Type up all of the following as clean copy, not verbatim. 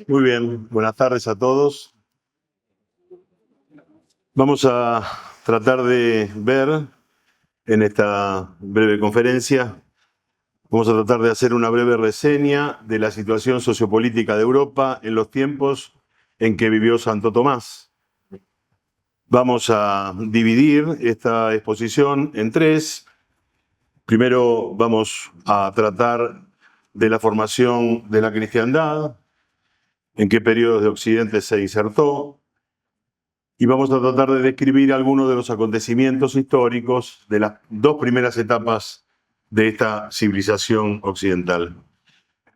Muy bien, buenas tardes a todos. Vamos a tratar de ver en esta breve conferencia, vamos a tratar de hacer una breve reseña de la situación sociopolítica de Europa en los tiempos en que vivió Santo Tomás. Vamos a dividir esta exposición en tres. Primero vamos a tratar de la formación de la cristiandad, en qué periodos de Occidente se insertó, y vamos a tratar de describir algunos de los acontecimientos históricos de las dos primeras etapas de esta civilización occidental.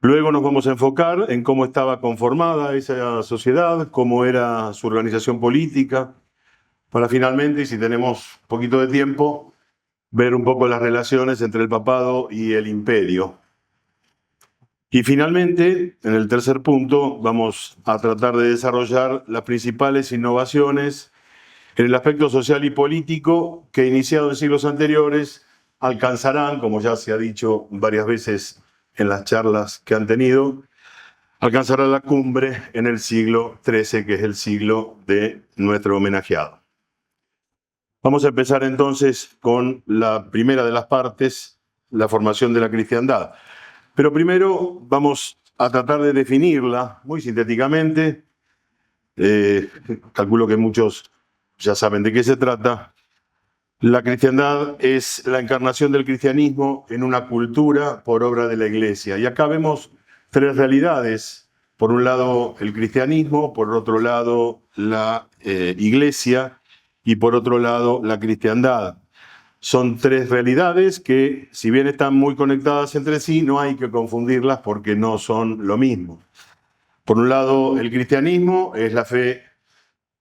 Luego nos vamos a enfocar en cómo estaba conformada esa sociedad, cómo era su organización política, para finalmente, y si tenemos un poquito de tiempo, ver un poco las relaciones entre el papado y el imperio. Y finalmente, en el tercer punto, vamos a tratar de desarrollar las principales innovaciones en el aspecto social y político que, iniciado en siglos anteriores, alcanzarán, como ya se ha dicho varias veces en las charlas que han tenido, alcanzará la cumbre en el siglo XIII, que es el siglo de nuestro homenajeado. Vamos a empezar entonces con la primera de las partes, la formación de la cristiandad. Pero primero vamos a tratar de definirla muy sintéticamente. Calculo que muchos ya saben de qué se trata. La cristiandad es la encarnación del cristianismo en una cultura por obra de la Iglesia. Y acá vemos tres realidades. Por un lado el cristianismo, por otro lado la Iglesia y por otro lado la cristiandad. Son tres realidades que, si bien están muy conectadas entre sí, no hay que confundirlas porque no son lo mismo. Por un lado, el cristianismo es la fe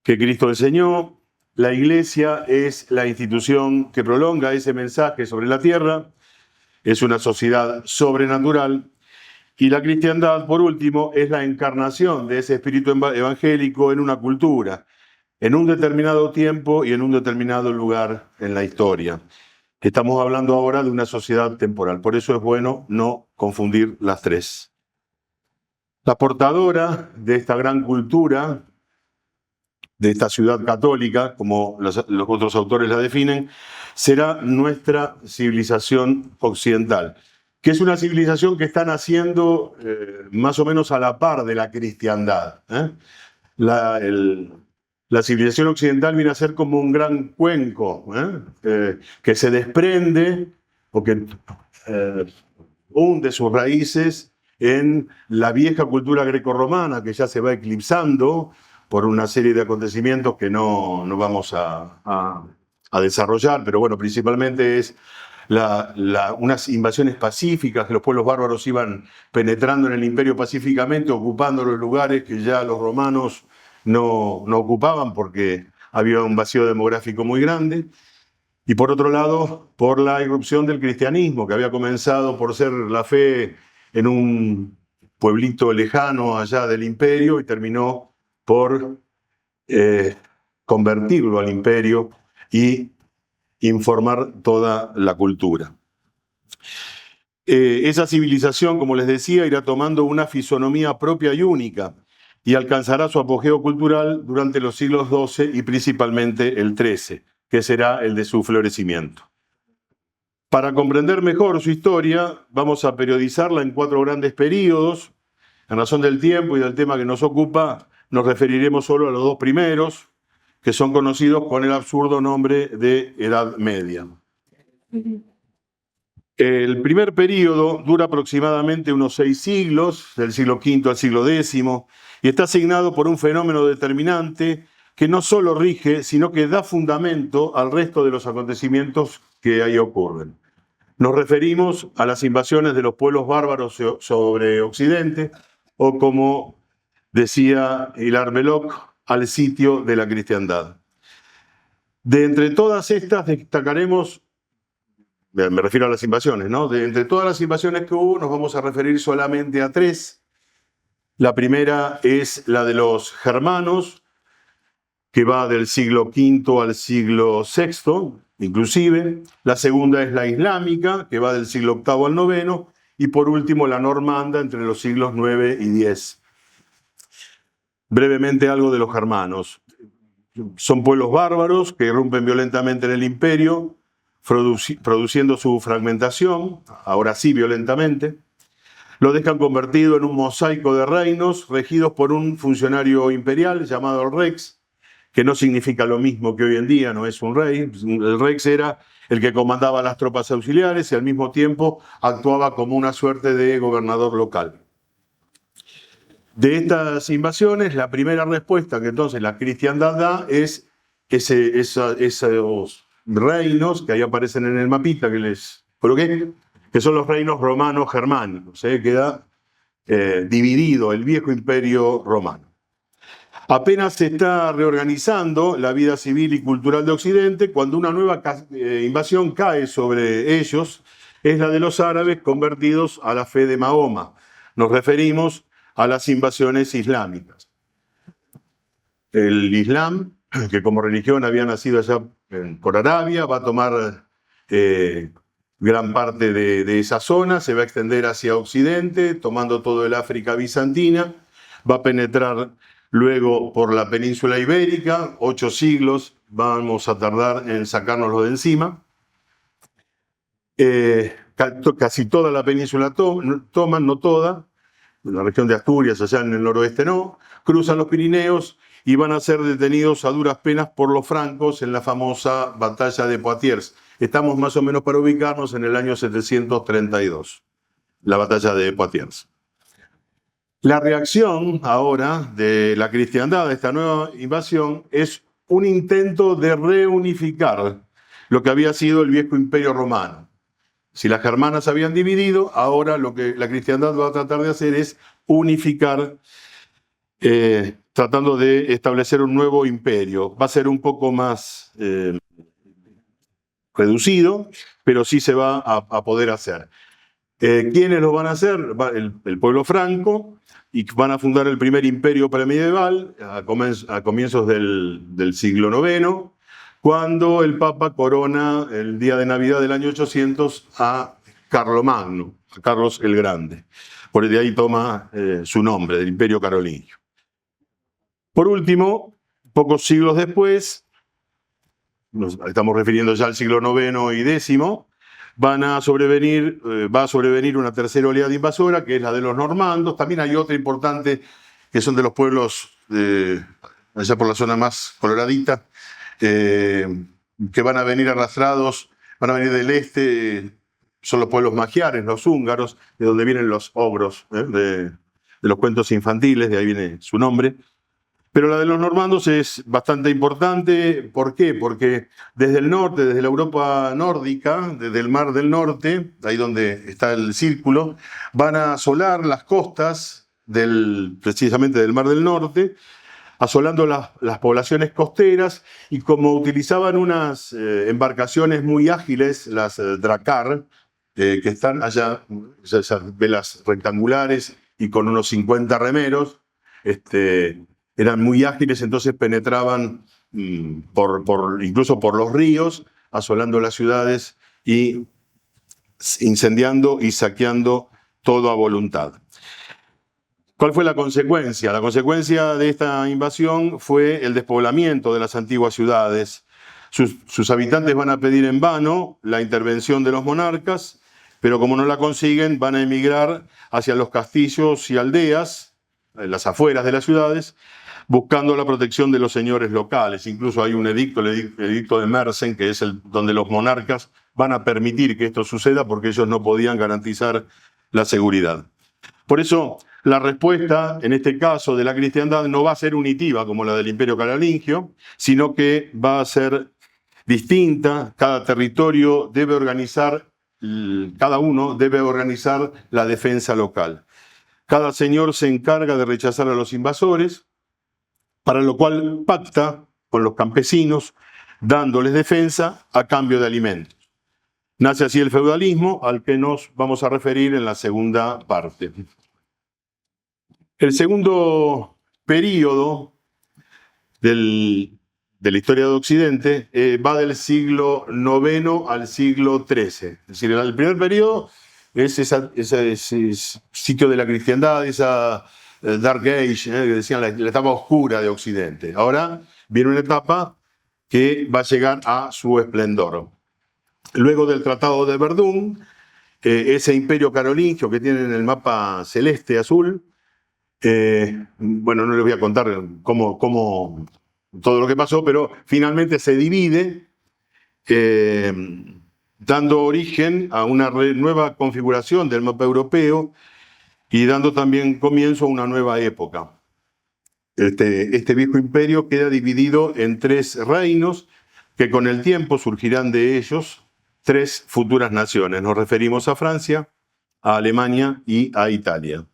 que Cristo enseñó, la Iglesia es la institución que prolonga ese mensaje sobre la tierra, es una sociedad sobrenatural, y la cristiandad, por último, es la encarnación de ese espíritu evangélico en una cultura, en un determinado tiempo y en un determinado lugar en la historia. Estamos hablando ahora de una sociedad temporal, por eso es bueno no confundir las tres. La portadora de esta gran cultura, de esta ciudad católica, como los otros autores la definen, será nuestra civilización occidental, que es una civilización que está naciendo más o menos a la par de la cristiandad. La civilización occidental viene a ser como un gran cuenco que se desprende o que hunde sus raíces en la vieja cultura grecorromana que ya se va eclipsando por una serie de acontecimientos que no vamos a desarrollar, pero bueno, principalmente es unas invasiones pacíficas, que los pueblos bárbaros iban penetrando en el imperio pacíficamente, ocupando los lugares que ya los romanos no ocupaban porque había un vacío demográfico muy grande. Y por otro lado, por la irrupción del cristianismo, que había comenzado por ser la fe en un pueblito lejano allá del imperio y terminó por convertirlo al imperio y informar toda la cultura. Esa civilización, como les decía, irá tomando una fisonomía propia y única y alcanzará su apogeo cultural durante los siglos XII y principalmente el XIII, que será el de su florecimiento. Para comprender mejor su historia, vamos a periodizarla en cuatro grandes períodos. En razón del tiempo y del tema que nos ocupa, nos referiremos solo a los dos primeros, que son conocidos con el absurdo nombre de Edad Media. El primer período dura aproximadamente unos 6 siglos, del siglo V al siglo X, y está asignado por un fenómeno determinante que no solo rige, sino que da fundamento al resto de los acontecimientos que ahí ocurren. Nos referimos a las invasiones de los pueblos bárbaros sobre Occidente, o como decía Hilaire Belloc, al sitio de la cristiandad. De entre todas estas destacaremos, me refiero a las invasiones, ¿no? De entre todas las invasiones que hubo, nos vamos a referir solamente a tres. La primera es la de los germanos, que va del siglo V al siglo VI, inclusive. La segunda es la islámica, que va del siglo VIII al IX. Y por último, la normanda, entre los siglos IX y X. Brevemente algo de los germanos. Son pueblos bárbaros que irrumpen violentamente en el imperio, produciendo su fragmentación, ahora sí violentamente. Lo dejan convertido en un mosaico de reinos regidos por un funcionario imperial llamado el Rex, que no significa lo mismo que hoy en día, no es un rey. El Rex era el que comandaba las tropas auxiliares y al mismo tiempo actuaba como una suerte de gobernador local. De estas invasiones, la primera respuesta que entonces la cristiandad da es esos reinos que ahí aparecen en el mapita que les coloqué, que son los reinos romanos germánicos. Queda dividido el viejo imperio romano. Apenas se está reorganizando la vida civil y cultural de Occidente cuando una nueva invasión cae sobre ellos, es la de los árabes convertidos a la fe de Mahoma. Nos referimos a las invasiones islámicas. El Islam, que como religión había nacido allá por Arabia, va a tomar gran parte de esa zona, se va a extender hacia Occidente, tomando todo el África bizantina, va a penetrar luego por la península ibérica, 8 siglos vamos a tardar en sacárnoslo de encima. Casi toda la península toman, no toda, la región de Asturias, allá en el noroeste no, cruzan los Pirineos y van a ser detenidos a duras penas por los francos en la famosa batalla de Poitiers. Estamos más o menos para ubicarnos en el año 732, la batalla de Poitiers. La reacción ahora de la cristiandad a esta nueva invasión es un intento de reunificar lo que había sido el viejo imperio romano. Si las germanas se habían dividido, ahora lo que la cristiandad va a tratar de hacer es unificar, tratando de establecer un nuevo imperio. Va a ser un poco más reducido, pero sí se va a poder hacer. ¿Quiénes lo van a hacer? El pueblo franco, y van a fundar el primer imperio premedieval a comienzos del siglo IX, cuando el Papa corona el día de Navidad del año 800 a Carlomagno, a Carlos el Grande. Por de ahí toma su nombre, del Imperio Carolingio. Por último, pocos siglos después, nos estamos refiriendo ya al siglo IX y X, va a sobrevenir una tercera oleada invasora, que es la de los normandos. También hay otra importante, que son de los pueblos allá por la zona más coloradita, que van a venir arrastrados, van a venir del este, son los pueblos magiares, los húngaros, de donde vienen los ogros, de los cuentos infantiles, de ahí viene su nombre. Pero la de los normandos es bastante importante. ¿Por qué? Porque desde el norte, desde la Europa nórdica, desde el Mar del Norte, ahí donde está el círculo, van a asolar las costas precisamente del Mar del Norte, asolando las poblaciones costeras, y como utilizaban unas embarcaciones muy ágiles, las drakkar, que están allá, esas velas rectangulares y con unos 50 remeros, eran muy ágiles, entonces penetraban incluso por los ríos, asolando las ciudades y incendiando y saqueando todo a voluntad. ¿Cuál fue la consecuencia? La consecuencia de esta invasión fue el despoblamiento de las antiguas ciudades. Sus habitantes van a pedir en vano la intervención de los monarcas, pero como no la consiguen, van a emigrar hacia los castillos y aldeas, en las afueras de las ciudades, buscando la protección de los señores locales. Incluso hay un edicto, el edicto de Mersenne, que es donde los monarcas van a permitir que esto suceda porque ellos no podían garantizar la seguridad. Por eso, la respuesta, en este caso, de la cristiandad no va a ser unitiva como la del Imperio Carolingio, sino que va a ser distinta. Cada territorio debe organizar, cada uno debe organizar la defensa local. Cada señor se encarga de rechazar a los invasores, para lo cual pacta con los campesinos, dándoles defensa a cambio de alimentos. Nace así el feudalismo, al que nos vamos a referir en la segunda parte. El segundo período de la historia de Occidente va del siglo IX al siglo XIII. Es decir, el primer periodo es ese sitio de la cristiandad, esa Dark Age, que decían la etapa oscura de Occidente. Ahora viene una etapa que va a llegar a su esplendor. Luego del Tratado de Verdún, ese imperio carolingio que tienen en el mapa celeste azul, bueno, no les voy a contar cómo todo lo que pasó, pero finalmente se divide, dando origen a una nueva configuración del mapa europeo y dando también comienzo a una nueva época. Este viejo imperio queda dividido en 3 reinos que con el tiempo surgirán de ellos 3 futuras naciones. Nos referimos a Francia, a Alemania y a Italia.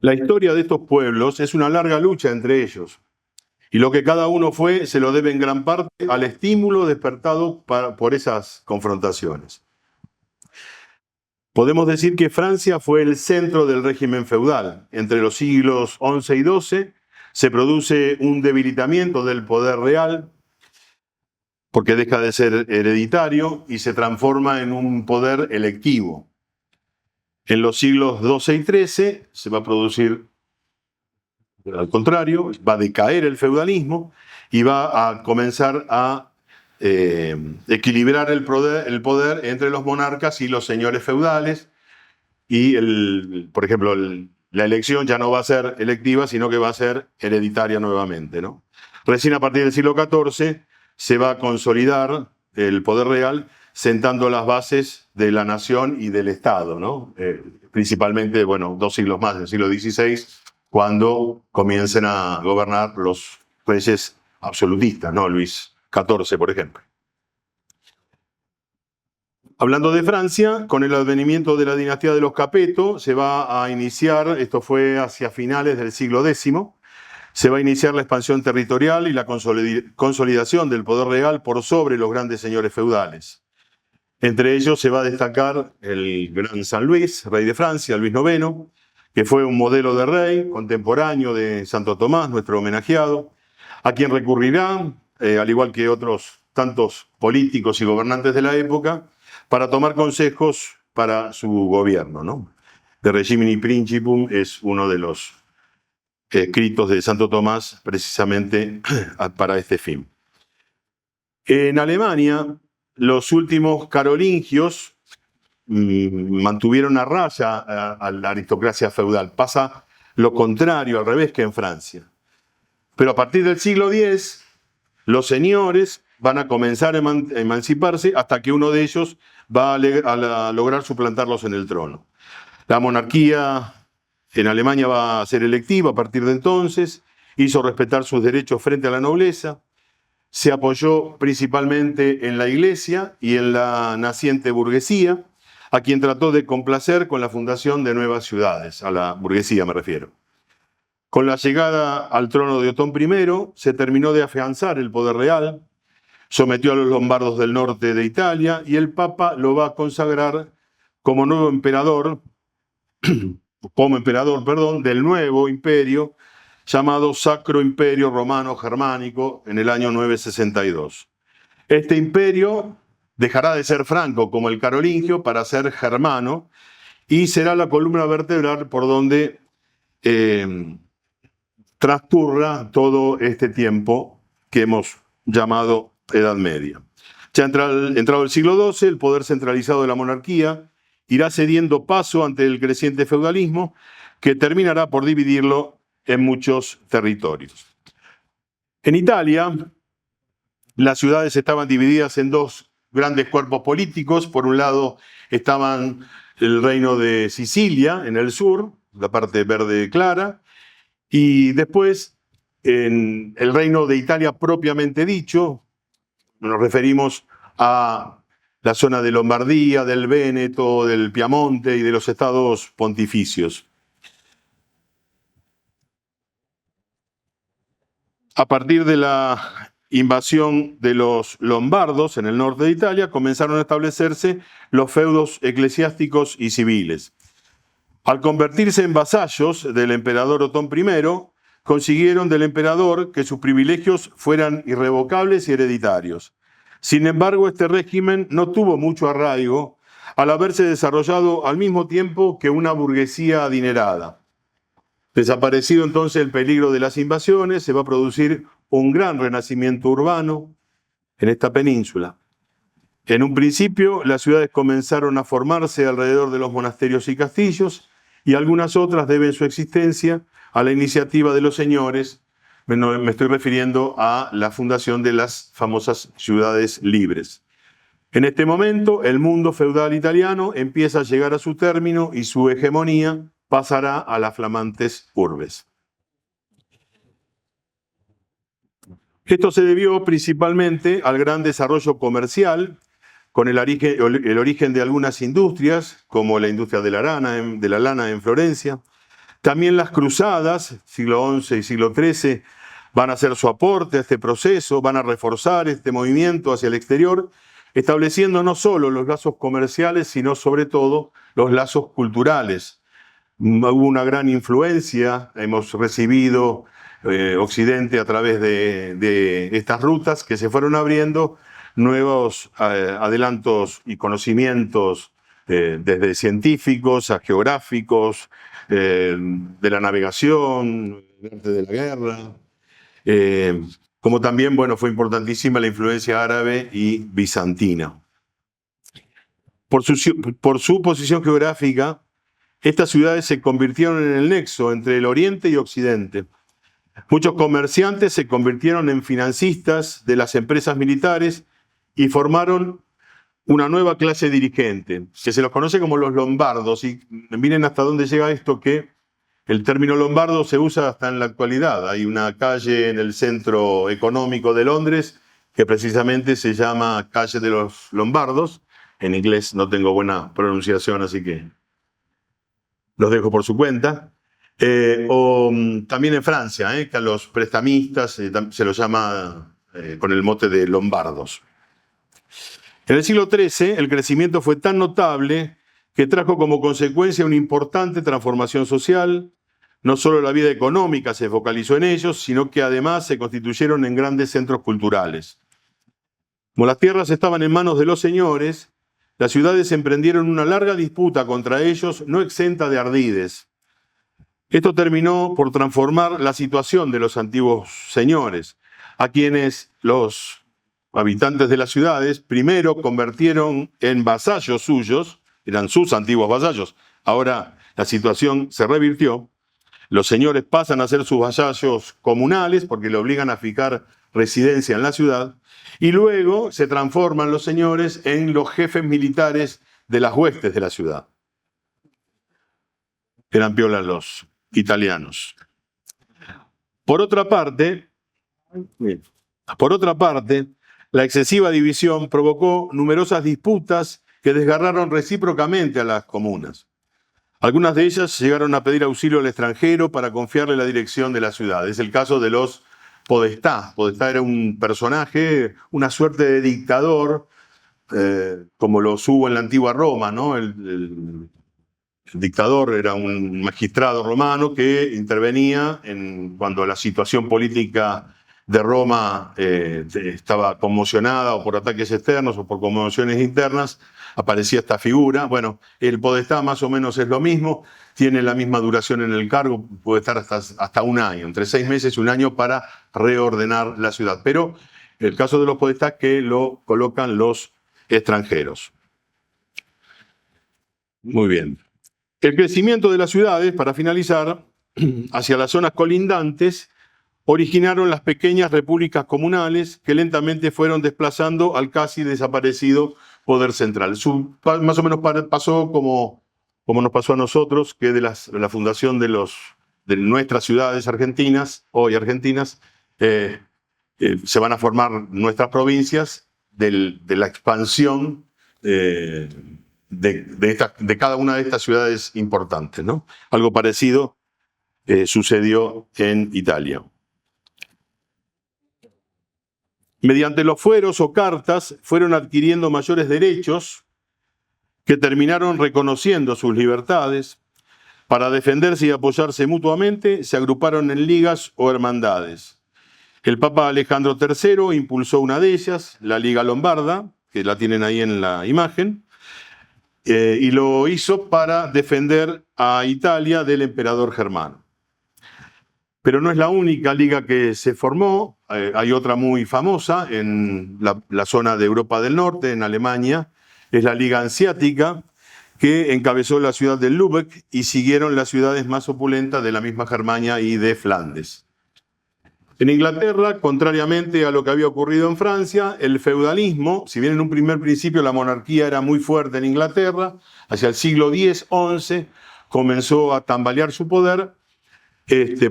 La historia de estos pueblos es una larga lucha entre ellos, y lo que cada uno fue se lo debe en gran parte al estímulo despertado por esas confrontaciones. Podemos decir que Francia fue el centro del régimen feudal. Entre los siglos XI y XII se produce un debilitamiento del poder real, porque deja de ser hereditario y se transforma en un poder electivo. En los siglos XII y XIII se va a producir, al contrario, va a decaer el feudalismo y va a comenzar a equilibrar el poder entre los monarcas y los señores feudales. Y, por ejemplo, la elección ya no va a ser electiva, sino que va a ser hereditaria nuevamente, ¿no? Recién a partir del siglo XIV se va a consolidar el poder real, sentando las bases de la nación y del Estado, ¿no? Principalmente, bueno, 2 siglos más, en el siglo XVI, cuando comiencen a gobernar los reyes absolutistas, ¿no? Luis XIV, por ejemplo. Hablando de Francia, con el advenimiento de la dinastía de los Capeto, se va a iniciar, esto fue hacia finales del siglo X, se va a iniciar la expansión territorial y la consolidación del poder real por sobre los grandes señores feudales. Entre ellos se va a destacar el gran San Luis, rey de Francia, Luis IX, que fue un modelo de rey contemporáneo de Santo Tomás, nuestro homenajeado, a quien recurrirá, al igual que otros tantos políticos y gobernantes de la época, para tomar consejos para su gobierno, ¿no? De Regimini Principum es uno de los escritos de Santo Tomás precisamente para este fin. En Alemania, los últimos carolingios mantuvieron a raya a la aristocracia feudal. Pasa lo contrario, al revés, que en Francia. Pero a partir del siglo X, los señores van a comenzar a emanciparse hasta que uno de ellos va a lograr suplantarlos en el trono. La monarquía en Alemania va a ser electiva a partir de entonces, hizo respetar sus derechos frente a la nobleza, se apoyó principalmente en la iglesia y en la naciente burguesía, a quien trató de complacer con la fundación de nuevas ciudades, a la burguesía me refiero. Con la llegada al trono de Otón I, se terminó de afianzar el poder real, sometió a los lombardos del norte de Italia y el Papa lo va a consagrar como nuevo emperador, del nuevo imperio llamado Sacro Imperio Romano Germánico en el año 962. Este imperio dejará de ser franco como el carolingio para ser germano y será la columna vertebral por donde transcurra todo este tiempo que hemos llamado Edad Media. Ya entrado el siglo XII, el poder centralizado de la monarquía irá cediendo paso ante el creciente feudalismo que terminará por dividirlo en muchos territorios. En Italia, las ciudades estaban divididas en 2 grandes cuerpos políticos. Por un lado estaban el reino de Sicilia en el sur, la parte verde clara, y después en el reino de Italia propiamente dicho. Nos referimos a la zona de Lombardía, del Véneto, del Piamonte y de los estados pontificios. A partir de la invasión de los lombardos en el norte de Italia, comenzaron a establecerse los feudos eclesiásticos y civiles. Al convertirse en vasallos del emperador Otón I, consiguieron del emperador que sus privilegios fueran irrevocables y hereditarios. Sin embargo, este régimen no tuvo mucho arraigo al haberse desarrollado al mismo tiempo que una burguesía adinerada. Desaparecido entonces el peligro de las invasiones, se va a producir un gran renacimiento urbano en esta península. En un principio, las ciudades comenzaron a formarse alrededor de los monasterios y castillos, y algunas otras deben su existencia a la iniciativa de los señores. Me estoy refiriendo a la fundación de las famosas ciudades libres. En este momento, el mundo feudal italiano empieza a llegar a su término y su hegemonía pasará a las flamantes urbes. Esto se debió principalmente al gran desarrollo comercial, con el origen de algunas industrias, como la industria de la lana en Florencia. También las cruzadas, siglo XI y siglo XIII, van a hacer su aporte a este proceso, van a reforzar este movimiento hacia el exterior, estableciendo no solo los lazos comerciales, sino sobre todo los lazos culturales. Hubo una gran influencia, hemos recibido Occidente a través de estas rutas que se fueron abriendo nuevos adelantos y conocimientos desde científicos a geográficos, de la navegación, del arte de la guerra, como también, bueno, fue importantísima la influencia árabe y bizantina. Por su posición geográfica, estas ciudades se convirtieron en el nexo entre el Oriente y Occidente. Muchos comerciantes se convirtieron en financistas de las empresas militares y formaron una nueva clase dirigente, que se los conoce como los lombardos. Y miren hasta dónde llega esto, que el término lombardo se usa hasta en la actualidad. Hay una calle en el centro económico de Londres que precisamente se llama Calle de los Lombardos. En inglés no tengo buena pronunciación, así que los dejo por su cuenta. O también en Francia, que a los prestamistas se los llama con el mote de lombardos. En el siglo XIII, el crecimiento fue tan notable que trajo como consecuencia una importante transformación social. No solo la vida económica se focalizó en ellos, sino que además se constituyeron en grandes centros culturales. Como las tierras estaban en manos de los señores, las ciudades emprendieron una larga disputa contra ellos, no exenta de ardides. Esto terminó por transformar la situación de los antiguos señores, a quienes los habitantes de las ciudades primero convirtieron en vasallos suyos, eran sus antiguos vasallos. Ahora la situación se revirtió. Los señores pasan a ser sus vasallos comunales porque le obligan a fijar residencia en la ciudad, y luego se transforman los señores en los jefes militares de las huestes de la ciudad. Eran piolas los italianos. Por otra parte, la excesiva división provocó numerosas disputas que desgarraron recíprocamente a las comunas. Algunas de ellas llegaron a pedir auxilio al extranjero para confiarle la dirección de la ciudad. Es el caso de los podestá. Podestá era un personaje, una suerte de dictador, como los hubo en la antigua Roma, ¿no? El dictador era un magistrado romano que intervenía cuando la situación política de Roma estaba conmocionada o por ataques externos o por conmociones internas, aparecía esta figura. Bueno, el podestá más o menos es lo mismo, tiene la misma duración en el cargo, puede estar hasta un año, entre 6 meses y un año para reordenar la ciudad. Pero el caso de los podestás que lo colocan los extranjeros. Muy bien. El crecimiento de las ciudades, para finalizar, hacia las zonas colindantes, originaron las pequeñas repúblicas comunales que lentamente fueron desplazando al casi desaparecido poder central. Más o menos pasó como nos pasó a nosotros, que de la fundación de nuestras ciudades argentinas, hoy argentinas, se van a formar nuestras provincias de la expansión de cada una de estas ciudades importantes, ¿no? Algo parecido sucedió en Italia. Mediante los fueros o cartas fueron adquiriendo mayores derechos que terminaron reconociendo sus libertades. Para defenderse y apoyarse mutuamente, se agruparon en ligas o hermandades. El Papa Alejandro III impulsó una de ellas, la Liga Lombarda, que la tienen ahí en la imagen, y lo hizo para defender a Italia del emperador Germano. Pero no es la única liga que se formó, hay otra muy famosa en la zona de Europa del Norte, en Alemania, es la Liga Hanseática, que encabezó la ciudad de Lübeck y siguieron las ciudades más opulentas de la misma Germania y de Flandes. En Inglaterra, contrariamente a lo que había ocurrido en Francia, el feudalismo, si bien en un primer principio la monarquía era muy fuerte en Inglaterra, hacia el siglo X, XI, comenzó a tambalear su poder,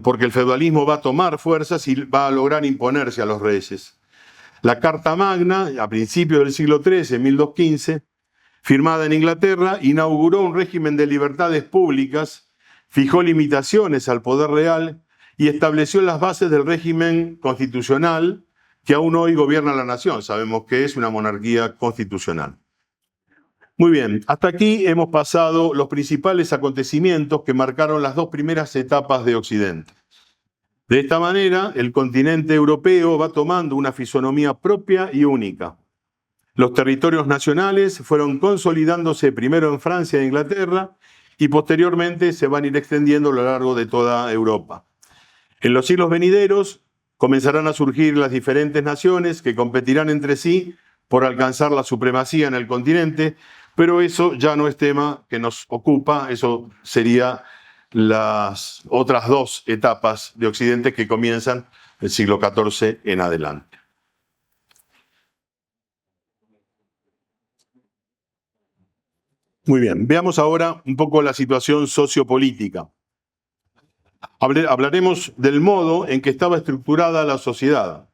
porque el feudalismo va a tomar fuerzas y va a lograr imponerse a los reyes. La Carta Magna, a principios del siglo XIII, en 1215, firmada en Inglaterra, inauguró un régimen de libertades públicas, fijó limitaciones al poder real y estableció las bases del régimen constitucional que aún hoy gobierna la nación. Sabemos que es una monarquía constitucional. Muy bien, hasta aquí hemos pasado los principales acontecimientos que marcaron las dos primeras etapas de Occidente. De esta manera, el continente europeo va tomando una fisonomía propia y única. Los territorios nacionales fueron consolidándose primero en Francia e Inglaterra y posteriormente se van a ir extendiendo a lo largo de toda Europa. En los siglos venideros comenzarán a surgir las diferentes naciones que competirán entre sí por alcanzar la supremacía en el continente, pero eso ya no es tema que nos ocupa, eso sería las otras dos etapas de Occidente que comienzan el siglo XIV en adelante. Muy bien, veamos ahora un poco la situación sociopolítica. Hablaremos del modo en que estaba estructurada la sociedad.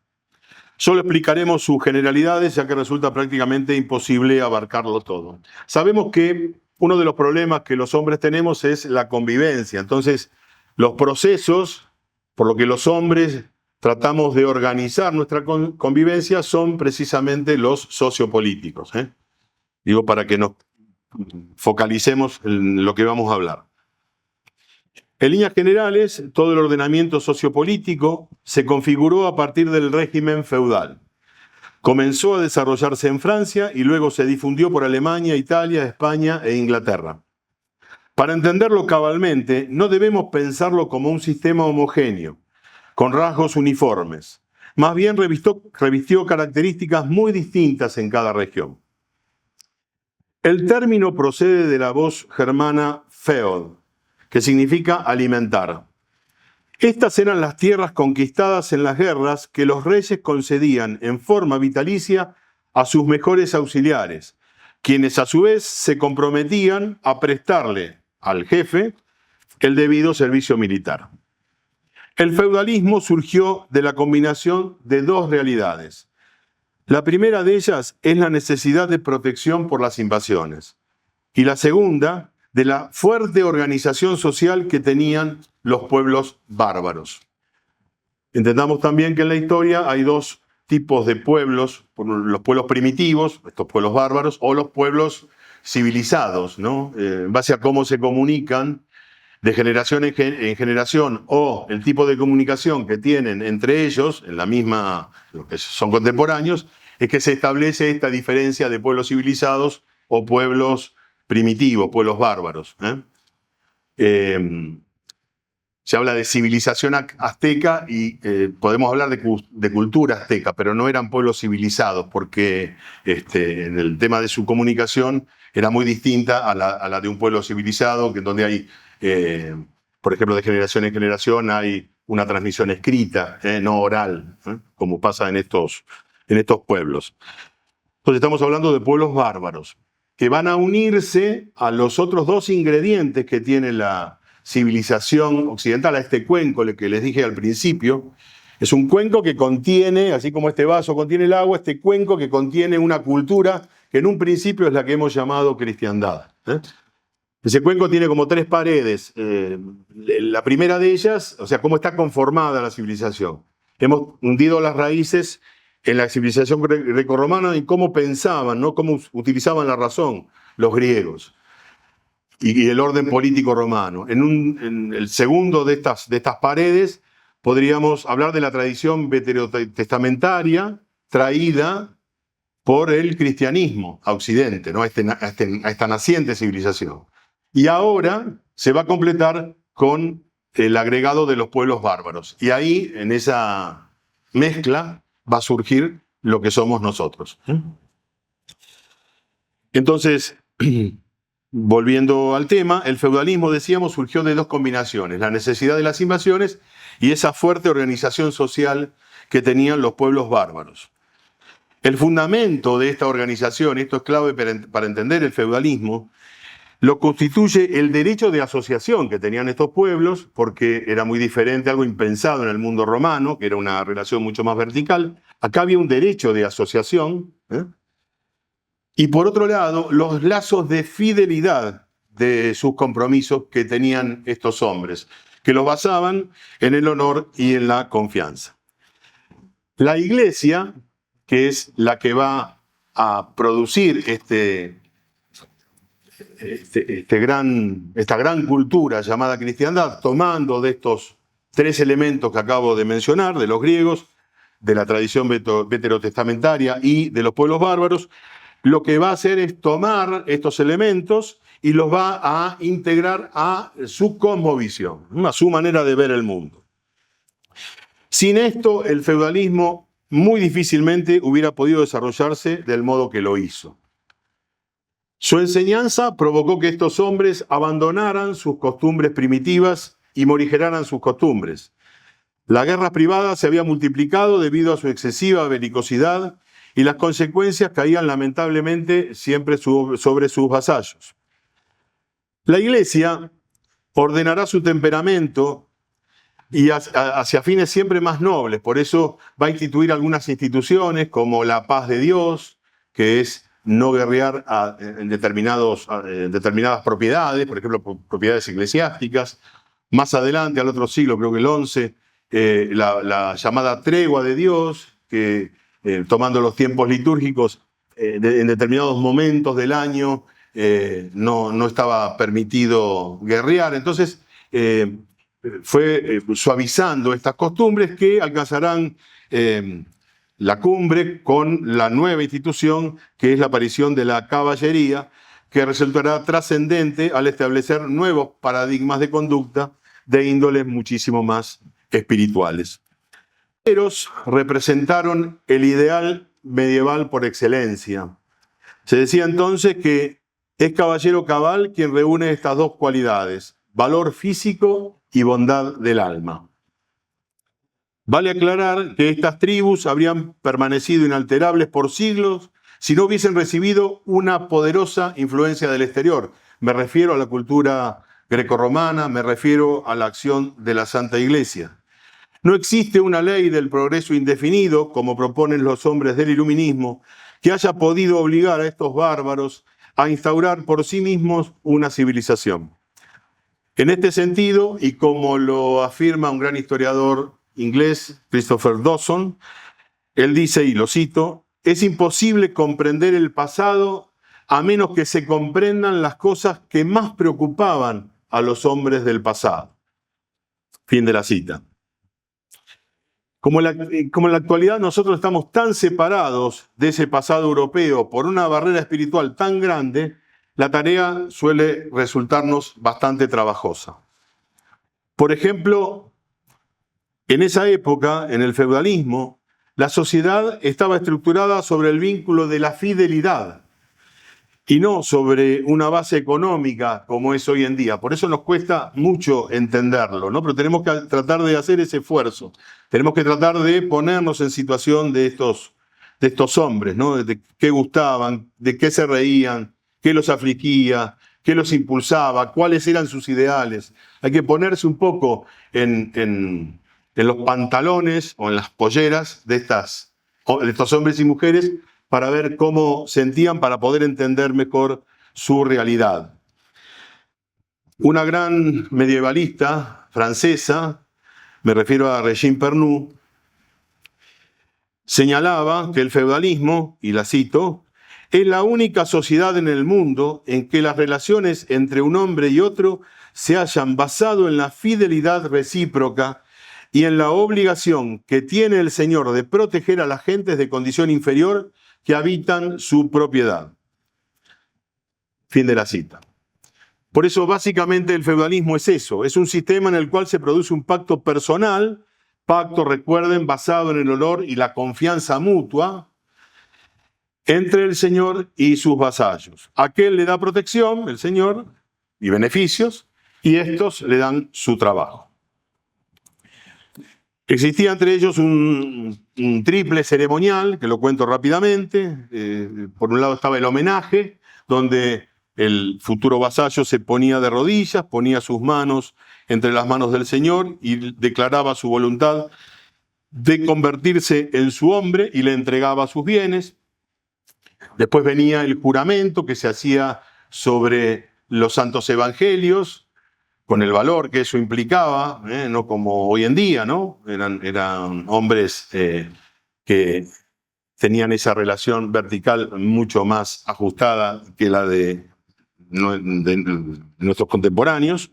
Solo explicaremos sus generalidades, ya que resulta prácticamente imposible abarcarlo todo. Sabemos que uno de los problemas que los hombres tenemos es la convivencia. Entonces, los procesos por los que los hombres tratamos de organizar nuestra convivencia son precisamente los sociopolíticos. Digo, para que nos focalicemos en lo que vamos a hablar. En líneas generales, todo el ordenamiento sociopolítico se configuró a partir del régimen feudal. Comenzó a desarrollarse en Francia y luego se difundió por Alemania, Italia, España e Inglaterra. Para entenderlo cabalmente, no debemos pensarlo como un sistema homogéneo, con rasgos uniformes. Más bien revistió características muy distintas en cada región. El término procede de la voz germana feod, que significa alimentar. Estas eran las tierras conquistadas en las guerras que los reyes concedían en forma vitalicia a sus mejores auxiliares, quienes a su vez se comprometían a prestarle al jefe el debido servicio militar. El feudalismo surgió de la combinación de dos realidades. La primera de ellas es la necesidad de protección por las invasiones, y la segunda, de la fuerte organización social que tenían los pueblos bárbaros. Entendamos también que en la historia hay dos tipos de pueblos, los pueblos primitivos, estos pueblos bárbaros, o los pueblos civilizados, ¿no? En base a cómo se comunican de generación en generación, o el tipo de comunicación que tienen entre ellos, en la misma, los que son contemporáneos, es que se establece esta diferencia de pueblos civilizados o pueblos primitivos, pueblos bárbaros. Se habla de civilización azteca y podemos hablar de cultura azteca, pero no eran pueblos civilizados porque en el tema de su comunicación era muy distinta a la de un pueblo civilizado, que donde hay, por ejemplo, de generación en generación hay una transmisión escrita, no oral, como pasa en estos pueblos. Entonces estamos hablando de pueblos bárbaros, que van a unirse a los otros dos ingredientes que tiene la civilización occidental, a este cuenco que les dije al principio. Es un cuenco que contiene, así como este vaso contiene el agua, este cuenco que contiene una cultura que en un principio es la que hemos llamado cristiandad. Ese cuenco tiene como tres paredes. La primera de ellas, o sea, cómo está conformada la civilización. Hemos hundido las raíces en la civilización grecorromana y cómo pensaban, ¿no? Cómo utilizaban la razón los griegos y el orden político romano. En el segundo de estas paredes podríamos hablar de la tradición veterotestamentaria traída por el cristianismo a Occidente, ¿no? a esta naciente civilización. Y ahora se va a completar con el agregado de los pueblos bárbaros. Y ahí, en esa mezcla, va a surgir lo que somos nosotros. Entonces, volviendo al tema, el feudalismo, decíamos, surgió de dos combinaciones: la necesidad de las invasiones y esa fuerte organización social que tenían los pueblos bárbaros. El fundamento de esta organización, esto es clave para entender el feudalismo, lo constituye el derecho de asociación que tenían estos pueblos, porque era muy diferente, algo impensado en el mundo romano, que era una relación mucho más vertical. Acá había un derecho de asociación, y por otro lado, los lazos de fidelidad de sus compromisos que tenían estos hombres, que los basaban en el honor y en la confianza. La Iglesia, que es la que va a producir esta gran cultura llamada cristiandad, tomando de estos tres elementos que acabo de mencionar, de los griegos, de la tradición veterotestamentaria y de los pueblos bárbaros, lo que va a hacer es tomar estos elementos y los va a integrar a su cosmovisión, a su manera de ver el mundo. Sin esto, el feudalismo muy difícilmente hubiera podido desarrollarse del modo que lo hizo. Su enseñanza provocó que estos hombres abandonaran sus costumbres primitivas y morigeraran sus costumbres. La guerra privada se había multiplicado debido a su excesiva belicosidad y las consecuencias caían lamentablemente siempre sobre sus vasallos. La Iglesia ordenará su temperamento y hacia fines siempre más nobles. Por eso va a instituir algunas instituciones como la paz de Dios, que es no guerrear en determinadas propiedades, por ejemplo, propiedades eclesiásticas. Más adelante, al otro siglo, creo que el XI, la llamada tregua de Dios, que tomando los tiempos litúrgicos, en determinados momentos del año no estaba permitido guerrear. Entonces, fue suavizando estas costumbres que alcanzarán la cumbre con la nueva institución, que es la aparición de la caballería, que resultará trascendente al establecer nuevos paradigmas de conducta de índoles muchísimo más espirituales. Los caballeros representaron el ideal medieval por excelencia. Se decía entonces que es caballero cabal quien reúne estas dos cualidades: valor físico y bondad del alma. Vale aclarar que estas tribus habrían permanecido inalterables por siglos si no hubiesen recibido una poderosa influencia del exterior. Me refiero a la cultura grecorromana, me refiero a la acción de la Santa Iglesia. No existe una ley del progreso indefinido, como proponen los hombres del iluminismo, que haya podido obligar a estos bárbaros a instaurar por sí mismos una civilización. En este sentido, y como lo afirma un gran historiador inglés, Christopher Dawson, él dice, y lo cito: es imposible comprender el pasado a menos que se comprendan las cosas que más preocupaban a los hombres del pasado. Fin de la cita. Como en la actualidad nosotros estamos tan separados de ese pasado europeo por una barrera espiritual tan grande, la tarea suele resultarnos bastante trabajosa. Por ejemplo, en esa época, en el feudalismo, la sociedad estaba estructurada sobre el vínculo de la fidelidad y no sobre una base económica como es hoy en día. Por eso nos cuesta mucho entenderlo, ¿no? Pero tenemos que tratar de hacer ese esfuerzo. Tenemos que tratar de ponernos en situación de estos hombres, ¿no? De qué gustaban, de qué se reían, qué los afligía, qué los impulsaba, cuáles eran sus ideales. Hay que ponerse un poco en los pantalones o en las polleras de estos hombres y mujeres para ver cómo sentían, para poder entender mejor su realidad. Una gran medievalista francesa, me refiero a Regine Pernoud, señalaba que el feudalismo, y la cito, es la única sociedad en el mundo en que las relaciones entre un hombre y otro se hayan basado en la fidelidad recíproca y en la obligación que tiene el Señor de proteger a las gentes de condición inferior que habitan su propiedad. Fin de la cita. Por eso, básicamente, el feudalismo es eso. Es un sistema en el cual se produce un pacto personal, pacto, recuerden, basado en el honor y la confianza mutua entre el señor y sus vasallos. Aquel le da protección, el señor, y beneficios, y estos le dan su trabajo. Existía entre ellos un triple ceremonial, que lo cuento rápidamente. Por un lado estaba el homenaje, donde el futuro vasallo se ponía de rodillas, ponía sus manos entre las manos del señor y declaraba su voluntad de convertirse en su hombre y le entregaba sus bienes. Después venía el juramento que se hacía sobre los santos evangelios, con el valor que eso implicaba, no como hoy en día, ¿no? Eran hombres que tenían esa relación vertical mucho más ajustada que la de nuestros contemporáneos.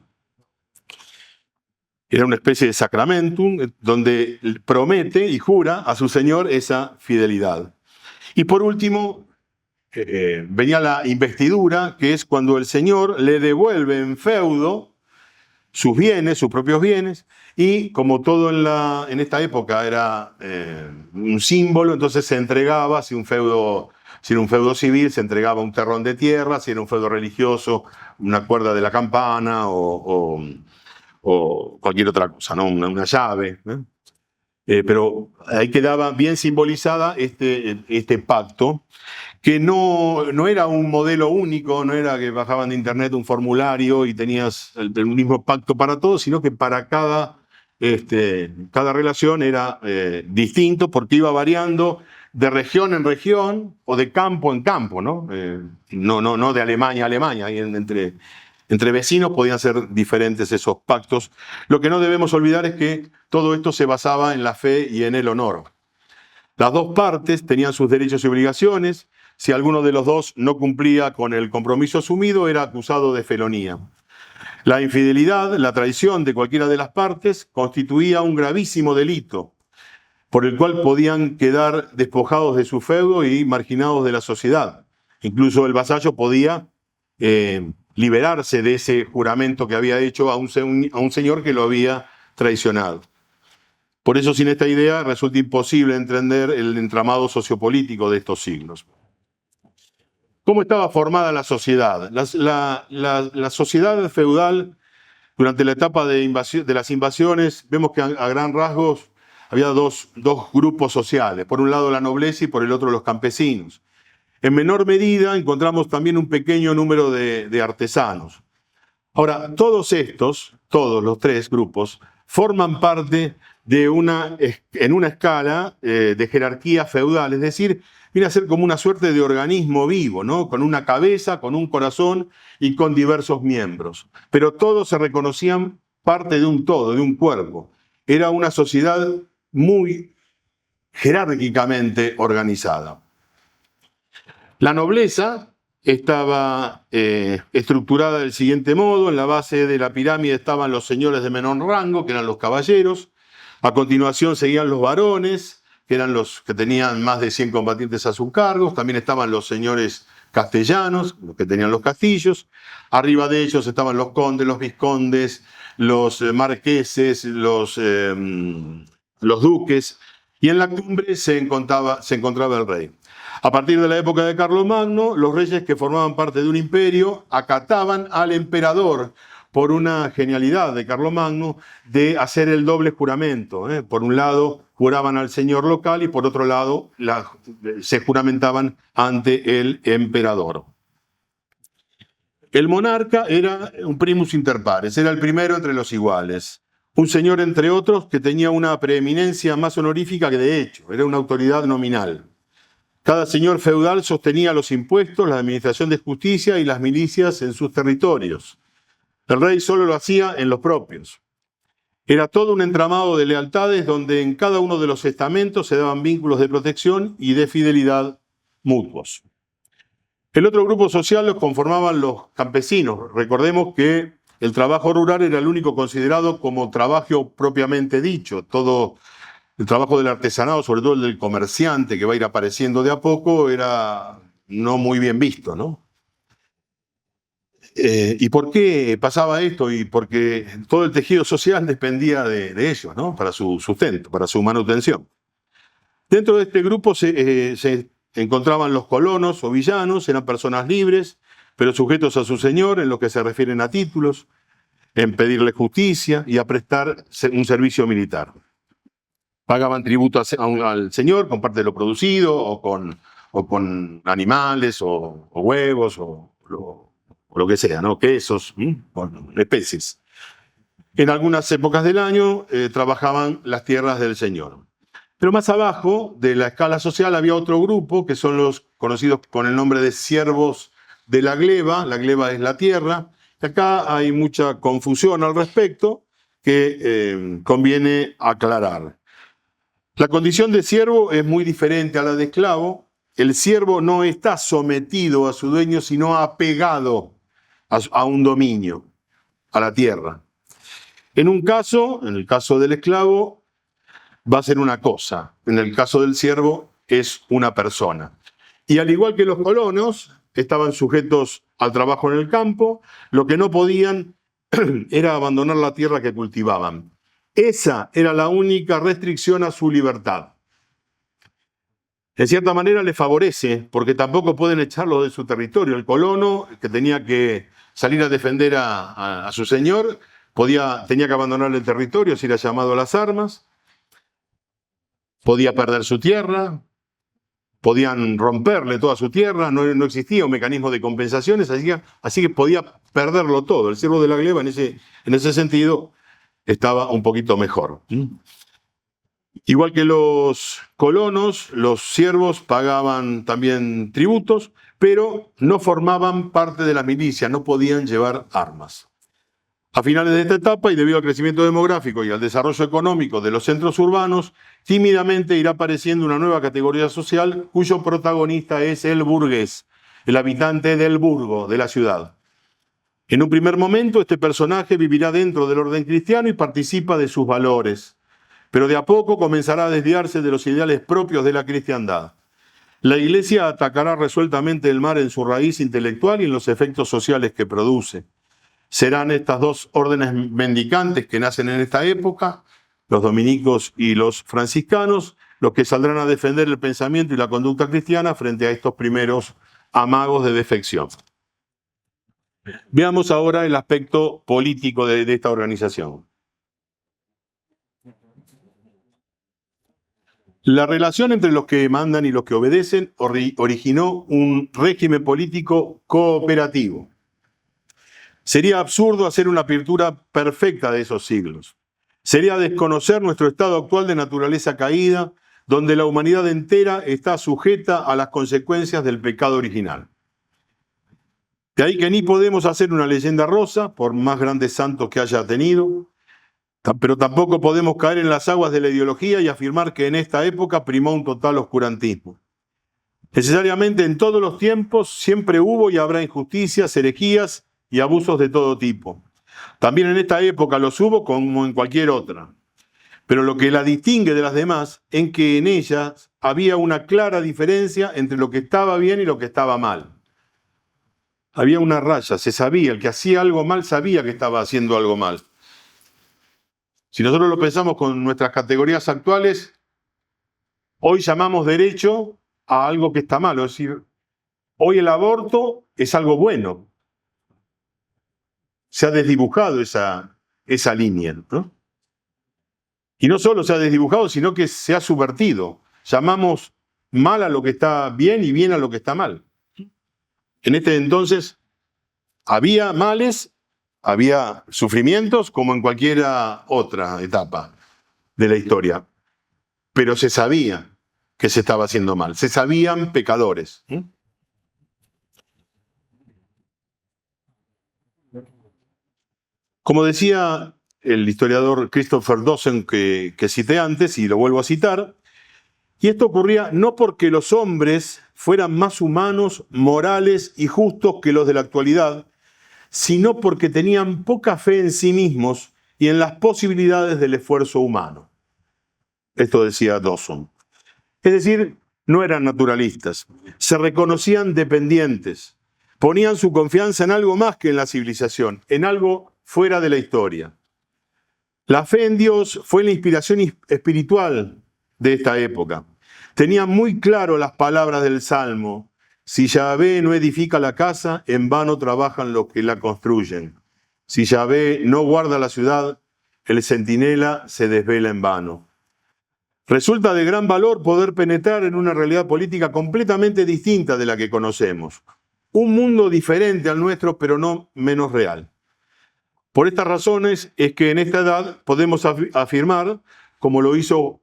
Era una especie de sacramentum donde promete y jura a su señor esa fidelidad. Y por último, venía la investidura, que es cuando el señor le devuelve en feudo sus bienes, sus propios bienes, y como todo en esta época era un símbolo, entonces se entregaba, si era un feudo civil, se entregaba un terrón de tierra, si era un feudo religioso, una cuerda de la campana o cualquier otra cosa, ¿no? Una llave. Pero ahí quedaba bien simbolizada este pacto, que no era un modelo único, no era que bajaban de internet un formulario y tenías el mismo pacto para todos, sino que para cada relación era distinto, porque iba variando de región en región o de campo en campo, ¿no? No de Alemania a Alemania, y entre vecinos podían ser diferentes esos pactos. Lo que no debemos olvidar es que todo esto se basaba en la fe y en el honor. Las dos partes tenían sus derechos y obligaciones. Si alguno de los dos no cumplía con el compromiso asumido, era acusado de felonía. La infidelidad, la traición de cualquiera de las partes, constituía un gravísimo delito, por el cual podían quedar despojados de su feudo y marginados de la sociedad. Incluso el vasallo podía liberarse de ese juramento que había hecho a un señor que lo había traicionado. Por eso, sin esta idea, resulta imposible entender el entramado sociopolítico de estos siglos. ¿Cómo estaba formada la sociedad? La sociedad feudal, durante la etapa de las invasiones, vemos que a gran rasgos había dos grupos sociales. Por un lado la nobleza y por el otro los campesinos. En menor medida encontramos también un pequeño número de artesanos. Ahora, todos los tres grupos, forman parte en una escala de jerarquía feudal, es decir, viene a ser como una suerte de organismo vivo, ¿no? Con una cabeza, con un corazón y con diversos miembros. Pero todos se reconocían parte de un todo, de un cuerpo. Era una sociedad muy jerárquicamente organizada. La nobleza estaba estructurada del siguiente modo. En la base de la pirámide estaban los señores de menor rango, que eran los caballeros. A continuación seguían los varones, que eran los que tenían más de 100 combatientes a sus cargos. También estaban los señores castellanos, los que tenían los castillos. Arriba de ellos estaban los condes, los vizcondes, los marqueses, los duques. Y en la cumbre se encontraba el rey. A partir de la época de Carlomagno, los reyes que formaban parte de un imperio acataban al emperador por una genialidad de Carlomagno de hacer el doble juramento. Por un lado, juraban al señor local y por otro lado, se juramentaban ante el emperador. El monarca era un primus inter pares, era el primero entre los iguales. Un señor, entre otros, que tenía una preeminencia más honorífica que de hecho, era una autoridad nominal. Cada señor feudal sostenía los impuestos, la administración de justicia y las milicias en sus territorios. El rey solo lo hacía en los propios. Era todo un entramado de lealtades donde en cada uno de los estamentos se daban vínculos de protección y de fidelidad mutuos. El otro grupo social los conformaban los campesinos. Recordemos que el trabajo rural era el único considerado como trabajo propiamente dicho. Todo El trabajo del artesanado, sobre todo el del comerciante, que va a ir apareciendo de a poco, era no muy bien visto, ¿no? ¿Y por qué pasaba esto? Y porque todo el tejido social dependía de ellos, ¿no? Para su sustento, para su manutención. Dentro de este grupo se encontraban los colonos o villanos, eran personas libres, pero sujetos a su señor en lo que se refieren a títulos, en pedirle justicia y a prestar un servicio militar. Pagaban tributo al señor con parte de lo producido o con animales o huevos o lo que sea, ¿no? Quesos, con especies. En algunas épocas del año trabajaban las tierras del señor. Pero más abajo de la escala social había otro grupo que son los conocidos con el nombre de siervos de la gleba. La gleba es la tierra. Y acá hay mucha confusión al respecto que conviene aclarar. La condición de siervo es muy diferente a la de esclavo. El siervo no está sometido a su dueño, sino apegado a un dominio, a la tierra. En el caso del esclavo, va a ser una cosa. En el caso del siervo, es una persona. Y al igual que los colonos, estaban sujetos al trabajo en el campo, lo que no podían era abandonar la tierra que cultivaban. Esa era la única restricción a su libertad. En cierta manera le favorece, porque tampoco pueden echarlo de su territorio. El colono, que tenía que salir a defender a su señor, tenía que abandonar el territorio si era llamado a las armas, podía perder su tierra, podían romperle toda su tierra, no existía un mecanismo de compensaciones, así que podía perderlo todo. El siervo de la gleba en ese sentido estaba un poquito mejor. Igual que los colonos, los siervos pagaban también tributos, pero no formaban parte de la milicia, no podían llevar armas. A finales de esta etapa, y debido al crecimiento demográfico y al desarrollo económico de los centros urbanos, tímidamente irá apareciendo una nueva categoría social cuyo protagonista es el burgués, el habitante del burgo, de la ciudad. En un primer momento, este personaje vivirá dentro del orden cristiano y participa de sus valores, pero de a poco comenzará a desviarse de los ideales propios de la cristiandad. La Iglesia atacará resueltamente el mal en su raíz intelectual y en los efectos sociales que produce. Serán estas dos órdenes mendicantes que nacen en esta época, los dominicos y los franciscanos, los que saldrán a defender el pensamiento y la conducta cristiana frente a estos primeros amagos de defección. Veamos ahora el aspecto político de esta organización. La relación entre los que mandan y los que obedecen originó un régimen político cooperativo. Sería absurdo hacer una apertura perfecta de esos siglos. Sería desconocer nuestro estado actual de naturaleza caída, donde la humanidad entera está sujeta a las consecuencias del pecado original. De ahí que ni podemos hacer una leyenda rosa, por más grandes santos que haya tenido, pero tampoco podemos caer en las aguas de la ideología y afirmar que en esta época primó un total oscurantismo. Necesariamente en todos los tiempos siempre hubo y habrá injusticias, herejías y abusos de todo tipo. También en esta época los hubo como en cualquier otra. Pero lo que la distingue de las demás es que en ellas había una clara diferencia entre lo que estaba bien y lo que estaba mal. Había una raya, se sabía, el que hacía algo mal sabía que estaba haciendo algo mal. Si nosotros lo pensamos con nuestras categorías actuales, hoy llamamos derecho a algo que está mal. Es decir, hoy el aborto es algo bueno. Se ha desdibujado esa línea, ¿no? Y no solo se ha desdibujado, sino que se ha subvertido. Llamamos mal a lo que está bien y bien a lo que está mal. En este entonces había males, había sufrimientos como en cualquier otra etapa de la historia, pero se sabía que se estaba haciendo mal, se sabían pecadores. Como decía el historiador Christopher Dawson que cité antes, y lo vuelvo a citar, y esto ocurría no porque los hombres fueran más humanos, morales y justos que los de la actualidad, sino porque tenían poca fe en sí mismos y en las posibilidades del esfuerzo humano. Esto decía Dawson. Es decir, no eran naturalistas, se reconocían dependientes, ponían su confianza en algo más que en la civilización, en algo fuera de la historia. La fe en Dios fue la inspiración espiritual de esta época. Tenían muy claro las palabras del Salmo: si Yahvé no edifica la casa, en vano trabajan los que la construyen. Si Yahvé no guarda la ciudad, el centinela se desvela en vano. Resulta de gran valor poder penetrar en una realidad política completamente distinta de la que conocemos. Un mundo diferente al nuestro, pero no menos real. Por estas razones es que en esta edad podemos afirmar, como lo hizo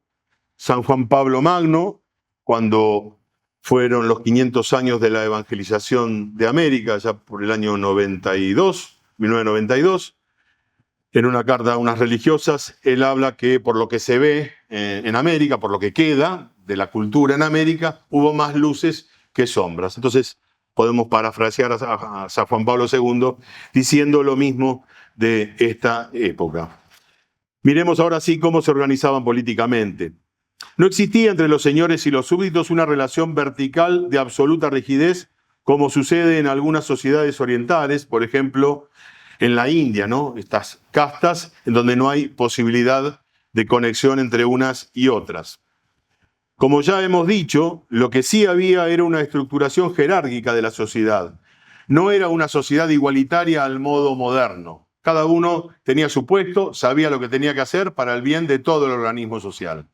San Juan Pablo Magno, cuando fueron los 500 años de la evangelización de América, ya por el año 1992, en una carta a unas religiosas, él habla que por lo que se ve en América, por lo que queda de la cultura en América, hubo más luces que sombras. Entonces podemos parafrasear a San Juan Pablo II diciendo lo mismo de esta época. Miremos ahora sí cómo se organizaban políticamente. No existía entre los señores y los súbditos una relación vertical de absoluta rigidez, como sucede en algunas sociedades orientales, por ejemplo, en la India, ¿no? Estas castas en donde no hay posibilidad de conexión entre unas y otras. Como ya hemos dicho, lo que sí había era una estructuración jerárquica de la sociedad. No era una sociedad igualitaria al modo moderno. Cada uno tenía su puesto, sabía lo que tenía que hacer para el bien de todo el organismo social.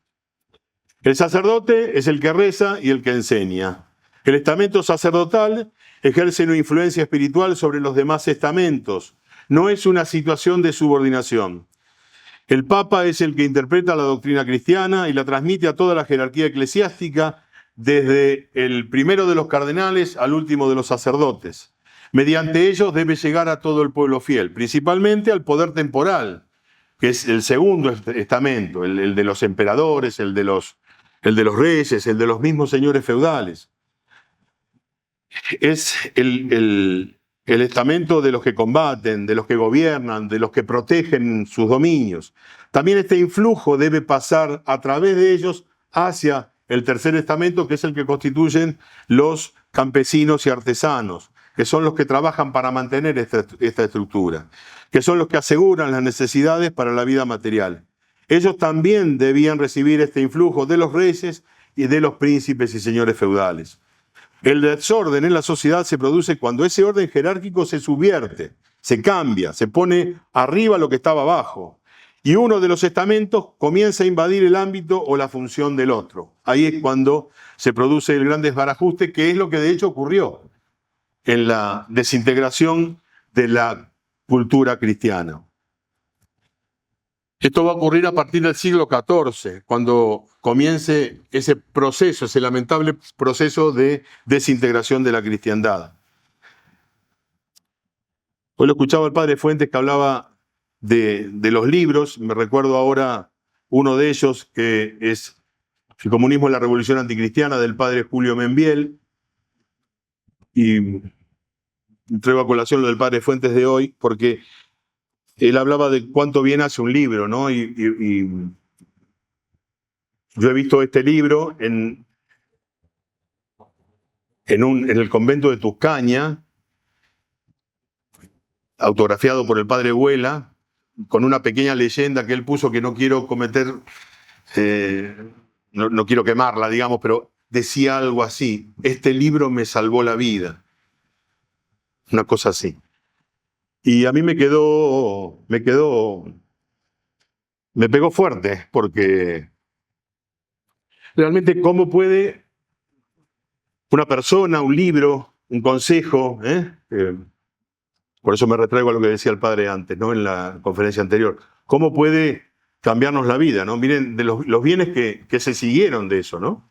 El sacerdote es el que reza y el que enseña. El estamento sacerdotal ejerce una influencia espiritual sobre los demás estamentos. No es una situación de subordinación. El Papa es el que interpreta la doctrina cristiana y la transmite a toda la jerarquía eclesiástica, desde el primero de los cardenales al último de los sacerdotes. Mediante ellos debe llegar a todo el pueblo fiel, principalmente al poder temporal, que es el segundo estamento, el de los emperadores, el de los reyes, el de los mismos señores feudales. Es el estamento de los que combaten, de los que gobiernan, de los que protegen sus dominios. También este influjo debe pasar a través de ellos hacia el tercer estamento, que es el que constituyen los campesinos y artesanos, que son los que trabajan para mantener esta estructura, que son los que aseguran las necesidades para la vida material. Ellos también debían recibir este influjo de los reyes y de los príncipes y señores feudales. El desorden en la sociedad se produce cuando ese orden jerárquico se subvierte, se cambia, se pone arriba lo que estaba abajo. Y uno de los estamentos comienza a invadir el ámbito o la función del otro. Ahí es cuando se produce el gran desbarajuste, que es lo que de hecho ocurrió en la desintegración de la cultura cristiana. Esto va a ocurrir a partir del siglo XIV, cuando comience ese proceso, ese lamentable proceso de desintegración de la cristiandad. Hoy lo escuchaba el padre Fuentes que hablaba de los libros. Me recuerdo ahora uno de ellos, que es El comunismo en la revolución anticristiana, del padre Julio Membiel. Y traigo a colación lo del padre Fuentes de hoy, porque él hablaba de cuánto bien hace un libro, ¿no? Y yo he visto este libro en el convento de Tuscaña, autografiado por el padre Huela, con una pequeña leyenda que él puso, que no quiero cometer, no quiero quemarla, digamos, pero decía algo así: este libro me salvó la vida. Una cosa así. Y a mí me pegó fuerte, porque realmente cómo puede una persona, un libro, un consejo, por eso me retraigo a lo que decía el padre antes, ¿no? En la conferencia anterior, cómo puede cambiarnos la vida, ¿no? Miren de los bienes que se siguieron de eso, ¿no?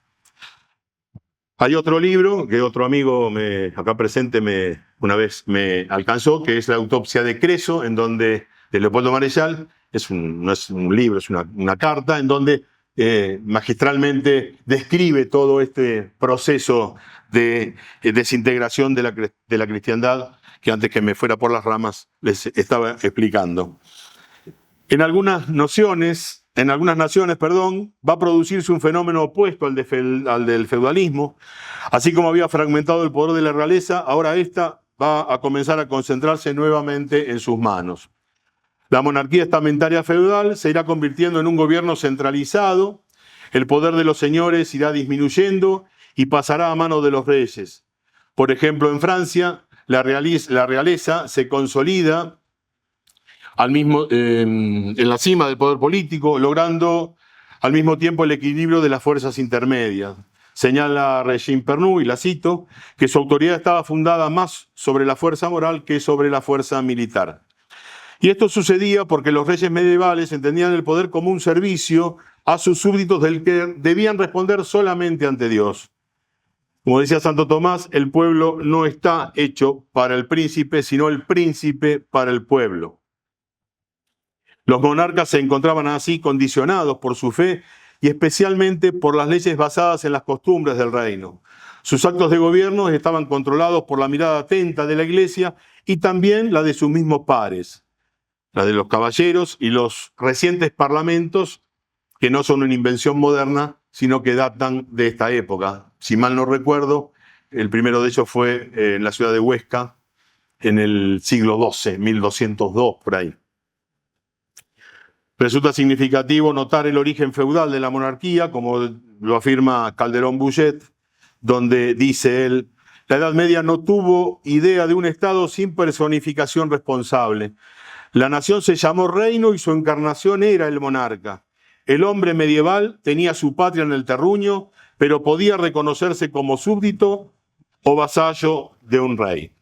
Hay otro libro que otro amigo acá presente una vez me alcanzó, que es La autopsia de Creso, de Leopoldo Marechal. No es un libro, es una carta en donde magistralmente describe todo este proceso de desintegración de la cristiandad, que antes que me fuera por las ramas les estaba explicando. En algunas nociones en algunas naciones, va a producirse un fenómeno opuesto al del feudalismo. Así como había fragmentado el poder de la realeza, ahora esta va a comenzar a concentrarse nuevamente en sus manos. La monarquía estamentaria feudal se irá convirtiendo en un gobierno centralizado, el poder de los señores irá disminuyendo y pasará a manos de los reyes. Por ejemplo, en Francia, la realeza se consolida en la cima del poder político, logrando al mismo tiempo el equilibrio de las fuerzas intermedias. Señala Regine Pernoud, y la cito, que su autoridad estaba fundada más sobre la fuerza moral que sobre la fuerza militar. Y esto sucedía porque los reyes medievales entendían el poder como un servicio a sus súbditos del que debían responder solamente ante Dios. Como decía Santo Tomás, el pueblo no está hecho para el príncipe, sino el príncipe para el pueblo. Los monarcas se encontraban así condicionados por su fe y especialmente por las leyes basadas en las costumbres del reino. Sus actos de gobierno estaban controlados por la mirada atenta de la Iglesia y también la de sus mismos pares, la de los caballeros y los recientes parlamentos, que no son una invención moderna, sino que datan de esta época. Si mal no recuerdo, el primero de ellos fue en la ciudad de Huesca, en el siglo XII, 1202, por ahí. Resulta significativo notar el origen feudal de la monarquía, como lo afirma Calderón Bouchet, donde dice él: la Edad Media no tuvo idea de un Estado sin personificación responsable. La nación se llamó reino y su encarnación era el monarca. El hombre medieval tenía su patria en el terruño, pero podía reconocerse como súbdito o vasallo de un rey.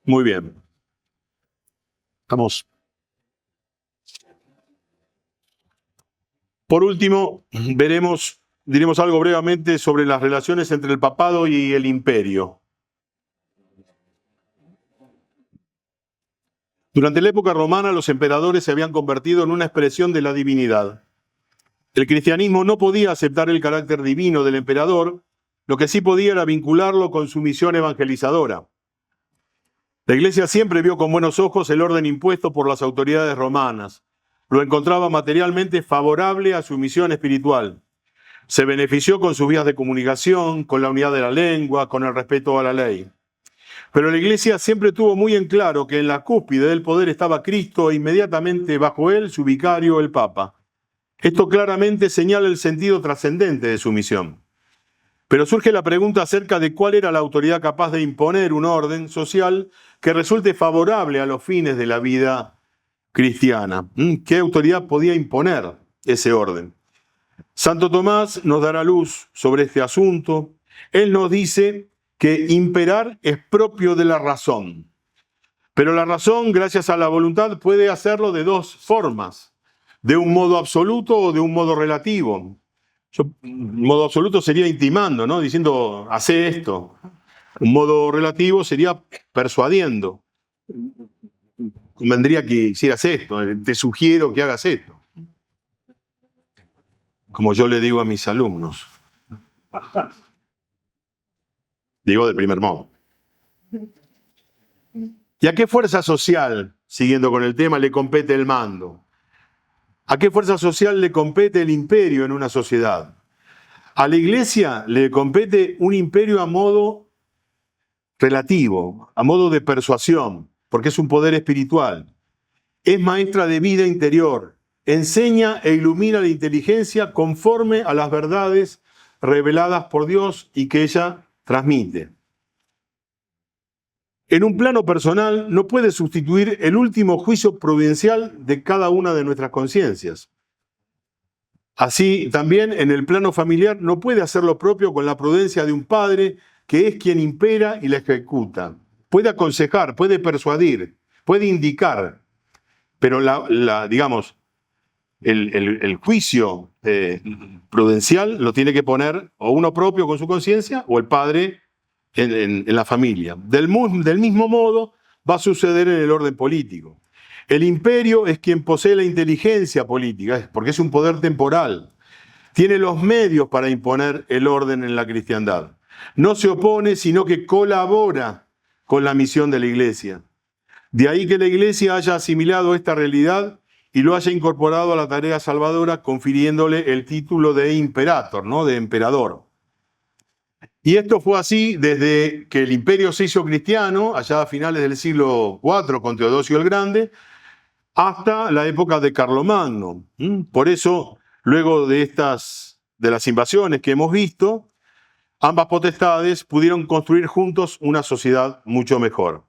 Muy bien. Vamos. Por último, diremos algo brevemente sobre las relaciones entre el papado y el imperio. Durante la época romana, los emperadores se habían convertido en una expresión de la divinidad. El cristianismo no podía aceptar el carácter divino del emperador, lo que sí podía era vincularlo con su misión evangelizadora. La Iglesia siempre vio con buenos ojos el orden impuesto por las autoridades romanas. Lo encontraba materialmente favorable a su misión espiritual. Se benefició con sus vías de comunicación, con la unidad de la lengua, con el respeto a la ley. Pero la Iglesia siempre tuvo muy en claro que en la cúspide del poder estaba Cristo e inmediatamente bajo él su vicario, el Papa. Esto claramente señala el sentido trascendente de su misión. Pero surge la pregunta acerca de cuál era la autoridad capaz de imponer un orden social que resulte favorable a los fines de la vida cristiana. ¿Qué autoridad podía imponer ese orden? Santo Tomás nos dará luz sobre este asunto. Él nos dice que imperar es propio de la razón. Pero la razón, gracias a la voluntad, puede hacerlo de dos formas: de un modo absoluto o de un modo relativo. Un modo absoluto sería intimando, ¿no? Diciendo, hace esto. Un modo relativo sería persuadiendo. Convendría que hicieras esto, te sugiero que hagas esto. Como yo le digo a mis alumnos. Digo de primer modo. ¿Y a qué fuerza social, siguiendo con el tema, le compete el mando? ¿A qué fuerza social le compete el imperio en una sociedad? A la Iglesia le compete un imperio a modo relativo, a modo de persuasión, porque es un poder espiritual. Es maestra de vida interior, enseña e ilumina la inteligencia conforme a las verdades reveladas por Dios y que ella transmite. En un plano personal no puede sustituir el último juicio providencial de cada una de nuestras conciencias. Así, también en el plano familiar no puede hacer lo propio con la prudencia de un padre que es quien impera y la ejecuta. Puede aconsejar, puede persuadir, puede indicar, pero el juicio prudencial lo tiene que poner o uno propio con su conciencia o el padre en la familia. Del mismo modo va a suceder en el orden político. El imperio es quien posee la inteligencia política, porque es un poder temporal. Tiene los medios para imponer el orden en la cristiandad. No se opone, sino que colabora con la misión de la Iglesia. De ahí que la Iglesia haya asimilado esta realidad y lo haya incorporado a la tarea salvadora, confiriéndole el título de imperator, ¿no? De emperador. Y esto fue así desde que el imperio se hizo cristiano, allá a finales del siglo IV con Teodosio el Grande, hasta la época de Carlomagno. Por eso, luego de las invasiones que hemos visto, ambas potestades pudieron construir juntos una sociedad mucho mejor.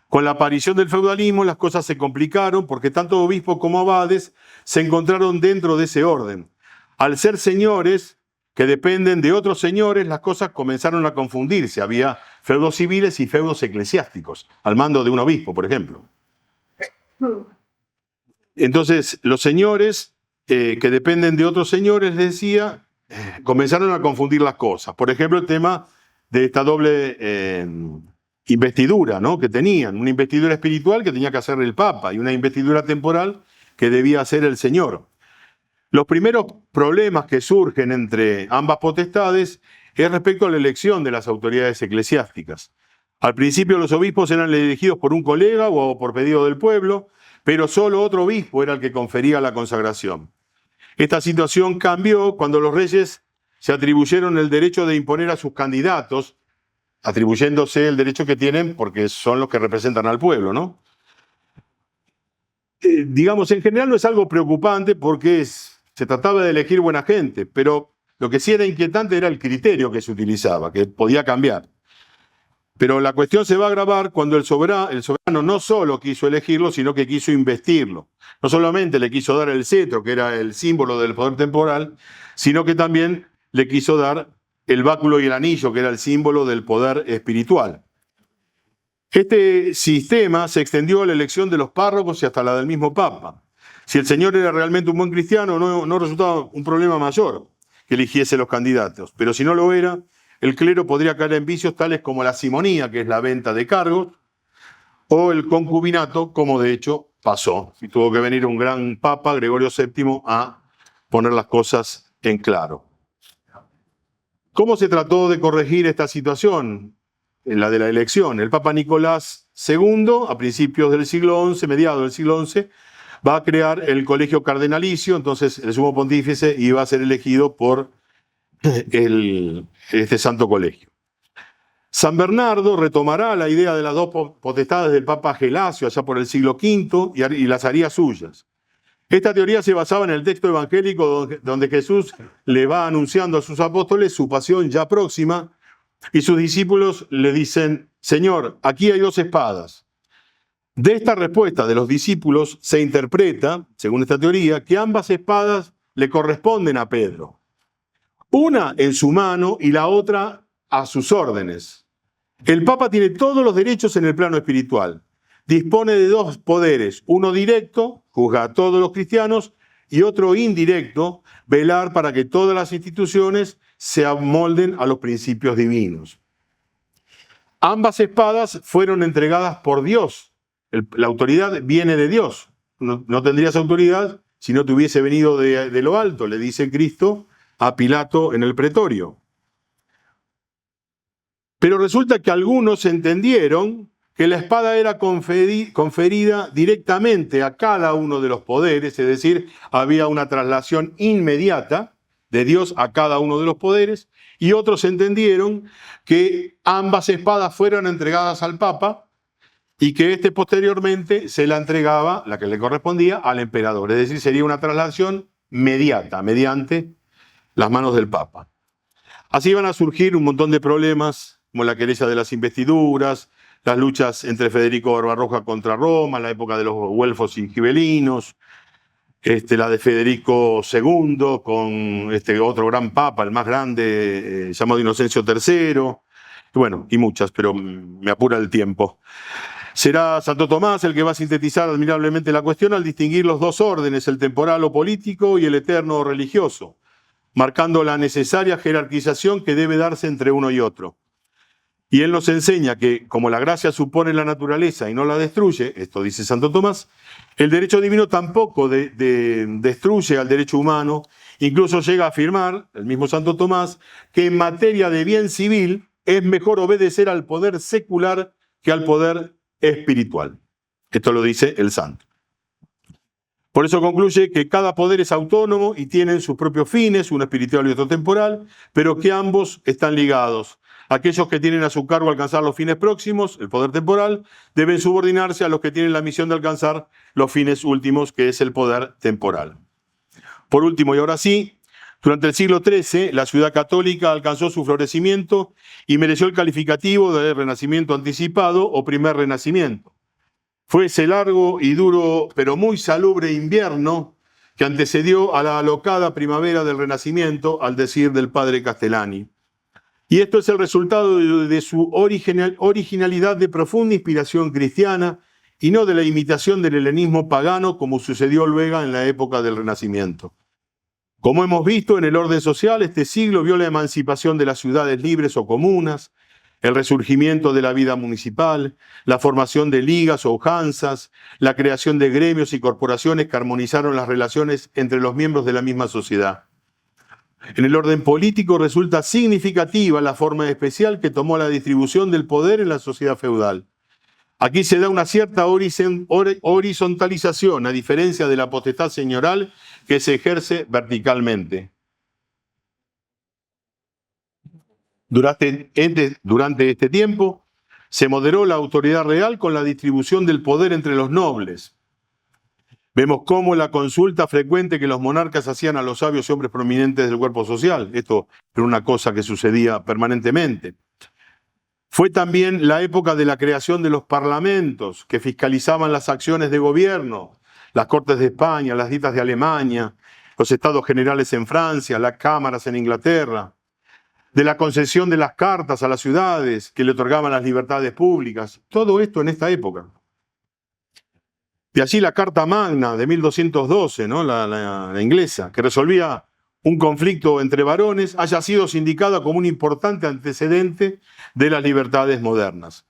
Con la aparición del feudalismo, las cosas se complicaron porque tanto obispos como abades se encontraron dentro de ese orden. Al ser señores que dependen de otros señores, las cosas comenzaron a confundirse. Había feudos civiles y feudos eclesiásticos, al mando de un obispo, por ejemplo. Entonces, los señores que dependen de otros señores, les decía, comenzaron a confundir las cosas. Por ejemplo, el tema de esta doble investidura, ¿no? Que tenían. Una investidura espiritual que tenía que hacer el Papa y una investidura temporal que debía hacer el Señor. Los primeros problemas que surgen entre ambas potestades es respecto a la elección de las autoridades eclesiásticas. Al principio los obispos eran elegidos por un colega o por pedido del pueblo, pero solo otro obispo era el que confería la consagración. Esta situación cambió cuando los reyes se atribuyeron el derecho de imponer a sus candidatos, atribuyéndose el derecho que tienen porque son los que representan al pueblo, ¿no? Digamos, en general no es algo preocupante porque se trataba de elegir buena gente, pero lo que sí era inquietante era el criterio que se utilizaba, que podía cambiar. Pero la cuestión se va a agravar cuando el soberano no solo quiso elegirlo, sino que quiso investirlo. No solamente le quiso dar el cetro, que era el símbolo del poder temporal, sino que también le quiso dar el báculo y el anillo, que era el símbolo del poder espiritual. Este sistema se extendió a la elección de los párrocos y hasta la del mismo Papa. Si el señor era realmente un buen cristiano, no resultaba un problema mayor que eligiese los candidatos. Pero si no lo era, el clero podría caer en vicios tales como la simonía, que es la venta de cargos, o el concubinato, como de hecho pasó. Y tuvo que venir un gran papa, Gregorio VII, a poner las cosas en claro. ¿Cómo se trató de corregir esta situación? La de la elección. El Papa Nicolás II, a principios del siglo XI, mediados del siglo XI, va a crear el colegio cardenalicio, entonces el sumo pontífice iba a ser elegido por este santo colegio. San Bernardo retomará la idea de las dos potestades del Papa Gelasio allá por el siglo V y las haría suyas. Esta teoría se basaba en el texto evangélico donde Jesús le va anunciando a sus apóstoles su pasión ya próxima y sus discípulos le dicen: Señor, aquí hay dos espadas. De esta respuesta de los discípulos se interpreta, según esta teoría, que ambas espadas le corresponden a Pedro. Una en su mano y la otra a sus órdenes. El Papa tiene todos los derechos en el plano espiritual. Dispone de dos poderes, uno directo, juzga a todos los cristianos, y otro indirecto, velar para que todas las instituciones se amolden a los principios divinos. Ambas espadas fueron entregadas por Dios. La autoridad viene de Dios. No tendrías autoridad si no te hubiese venido de lo alto, le dice Cristo a Pilato en el pretorio. Pero resulta que algunos entendieron que la espada era conferida directamente a cada uno de los poderes, es decir, había una traslación inmediata de Dios a cada uno de los poderes, y otros entendieron que ambas espadas fueron entregadas al Papa y que éste posteriormente se la entregaba, la que le correspondía, al emperador. Es decir, sería una traslación mediata, mediante las manos del Papa. Así iban a surgir un montón de problemas, como la querella de las investiduras, las luchas entre Federico Barbarroja contra Roma, la época de los güelfos y gibelinos, la de Federico II con otro gran papa, el más grande, llamado Inocencio III, bueno, y muchas, pero me apura el tiempo. Será Santo Tomás el que va a sintetizar admirablemente la cuestión al distinguir los dos órdenes, el temporal o político y el eterno o religioso, marcando la necesaria jerarquización que debe darse entre uno y otro. Y él nos enseña que, como la gracia supone la naturaleza y no la destruye, esto dice Santo Tomás, el derecho divino tampoco destruye al derecho humano, incluso llega a afirmar, el mismo Santo Tomás, que en materia de bien civil es mejor obedecer al poder secular que al poder espiritual. Esto lo dice el santo. Por eso concluye que cada poder es autónomo y tienen sus propios fines, uno espiritual y otro temporal, pero que ambos están ligados. Aquellos que tienen a su cargo alcanzar los fines próximos, el poder temporal, deben subordinarse a los que tienen la misión de alcanzar los fines últimos, que es el poder temporal. Por último, y ahora sí, durante el siglo XIII, la ciudad católica alcanzó su florecimiento y mereció el calificativo de renacimiento anticipado o primer renacimiento. Fue ese largo y duro, pero muy salubre invierno que antecedió a la alocada primavera del Renacimiento, al decir del padre Castellani. Y esto es el resultado de su originalidad de profunda inspiración cristiana y no de la imitación del helenismo pagano como sucedió luego en la época del Renacimiento. Como hemos visto en el orden social, este siglo vio la emancipación de las ciudades libres o comunas, el resurgimiento de la vida municipal, la formación de ligas o ujanzas, la creación de gremios y corporaciones que armonizaron las relaciones entre los miembros de la misma sociedad. En el orden político resulta significativa la forma especial que tomó la distribución del poder en la sociedad feudal. Aquí se da una cierta horizontalización, a diferencia de la potestad señoral que se ejerce verticalmente. Durante este tiempo se moderó la autoridad real con la distribución del poder entre los nobles. Vemos cómo la consulta frecuente que los monarcas hacían a los sabios y hombres prominentes del cuerpo social. Esto era una cosa que sucedía permanentemente. Fue también la época de la creación de los parlamentos que fiscalizaban las acciones de gobierno, las Cortes de España, las Ditas de Alemania, los Estados Generales en Francia, las cámaras en Inglaterra, de la concesión de las cartas a las ciudades que le otorgaban las libertades públicas. Todo esto en esta época. De allí la Carta Magna de 1212, ¿no? la inglesa, que resolvía un conflicto entre varones, haya sido sindicada como un importante antecedente de las libertades modernas.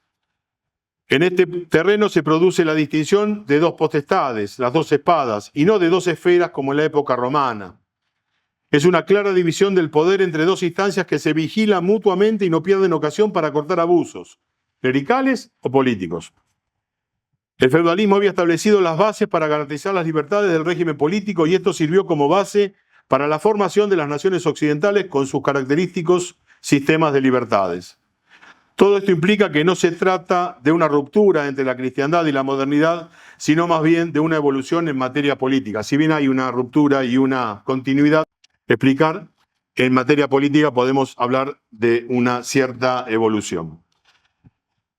En este terreno se produce la distinción de dos potestades, las dos espadas, y no de dos esferas como en la época romana. Es una clara división del poder entre dos instancias que se vigilan mutuamente y no pierden ocasión para cortar abusos, clericales o políticos. El feudalismo había establecido las bases para garantizar las libertades del régimen político y esto sirvió como base para la formación de las naciones occidentales con sus característicos sistemas de libertades. Todo esto implica que no se trata de una ruptura entre la cristiandad y la modernidad, sino más bien de una evolución en materia política. Si bien hay una ruptura y una continuidad, explicar, en materia política podemos hablar de una cierta evolución.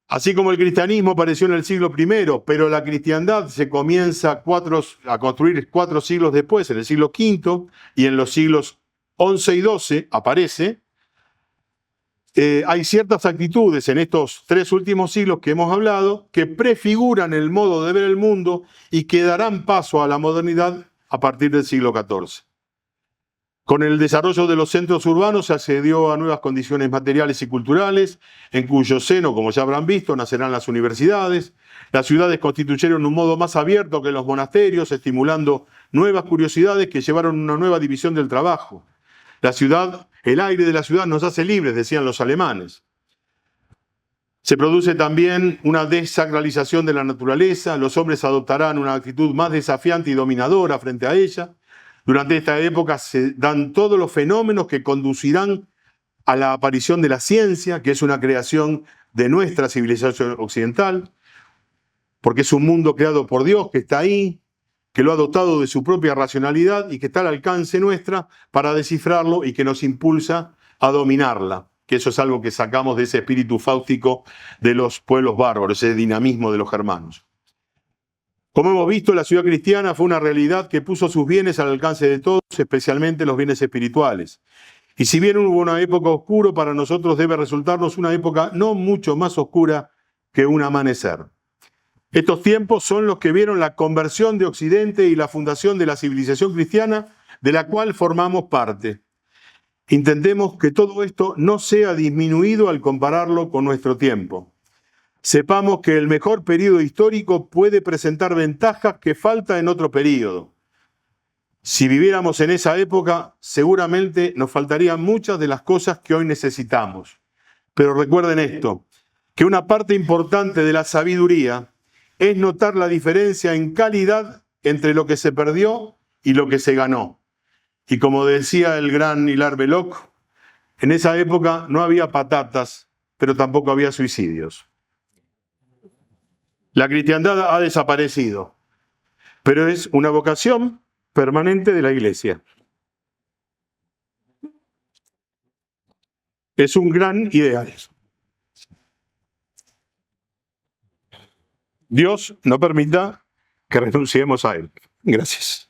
Así como el cristianismo apareció en el siglo I, pero la cristiandad se comienza a construir 4 siglos después, en el siglo V, y en los siglos XI y XII aparece, hay ciertas actitudes en estos 3 últimos siglos que hemos hablado que prefiguran el modo de ver el mundo y que darán paso a la modernidad a partir del siglo XIV. Con el desarrollo de los centros urbanos se accedió a nuevas condiciones materiales y culturales, en cuyo seno, como ya habrán visto, nacerán las universidades. Las ciudades constituyeron un modo más abierto que los monasterios, estimulando nuevas curiosidades que llevaron a una nueva división del trabajo. El aire de la ciudad nos hace libres, decían los alemanes. Se produce también una desacralización de la naturaleza, los hombres adoptarán una actitud más desafiante y dominadora frente a ella. Durante esta época se dan todos los fenómenos que conducirán a la aparición de la ciencia, que es una creación de nuestra civilización occidental, porque es un mundo creado por Dios que está ahí, que lo ha dotado de su propia racionalidad y que está al alcance nuestra para descifrarlo y que nos impulsa a dominarla, que eso es algo que sacamos de ese espíritu fáustico de los pueblos bárbaros, ese dinamismo de los germanos. Como hemos visto, la ciudad cristiana fue una realidad que puso sus bienes al alcance de todos, especialmente los bienes espirituales. Y si bien hubo una época oscura, para nosotros debe resultarnos una época no mucho más oscura que un amanecer. Estos tiempos son los que vieron la conversión de Occidente y la fundación de la civilización cristiana, de la cual formamos parte. Intentemos que todo esto no sea disminuido al compararlo con nuestro tiempo. Sepamos que el mejor periodo histórico puede presentar ventajas que falta en otro periodo. Si viviéramos en esa época, seguramente nos faltarían muchas de las cosas que hoy necesitamos. Pero recuerden esto, que una parte importante de la sabiduría es notar la diferencia en calidad entre lo que se perdió y lo que se ganó. Y como decía el gran Hilaire Belloc, en esa época no había patatas, pero tampoco había suicidios. La cristiandad ha desaparecido, pero es una vocación permanente de la Iglesia. Es un gran ideal. Dios no permita que renunciemos a él. Gracias.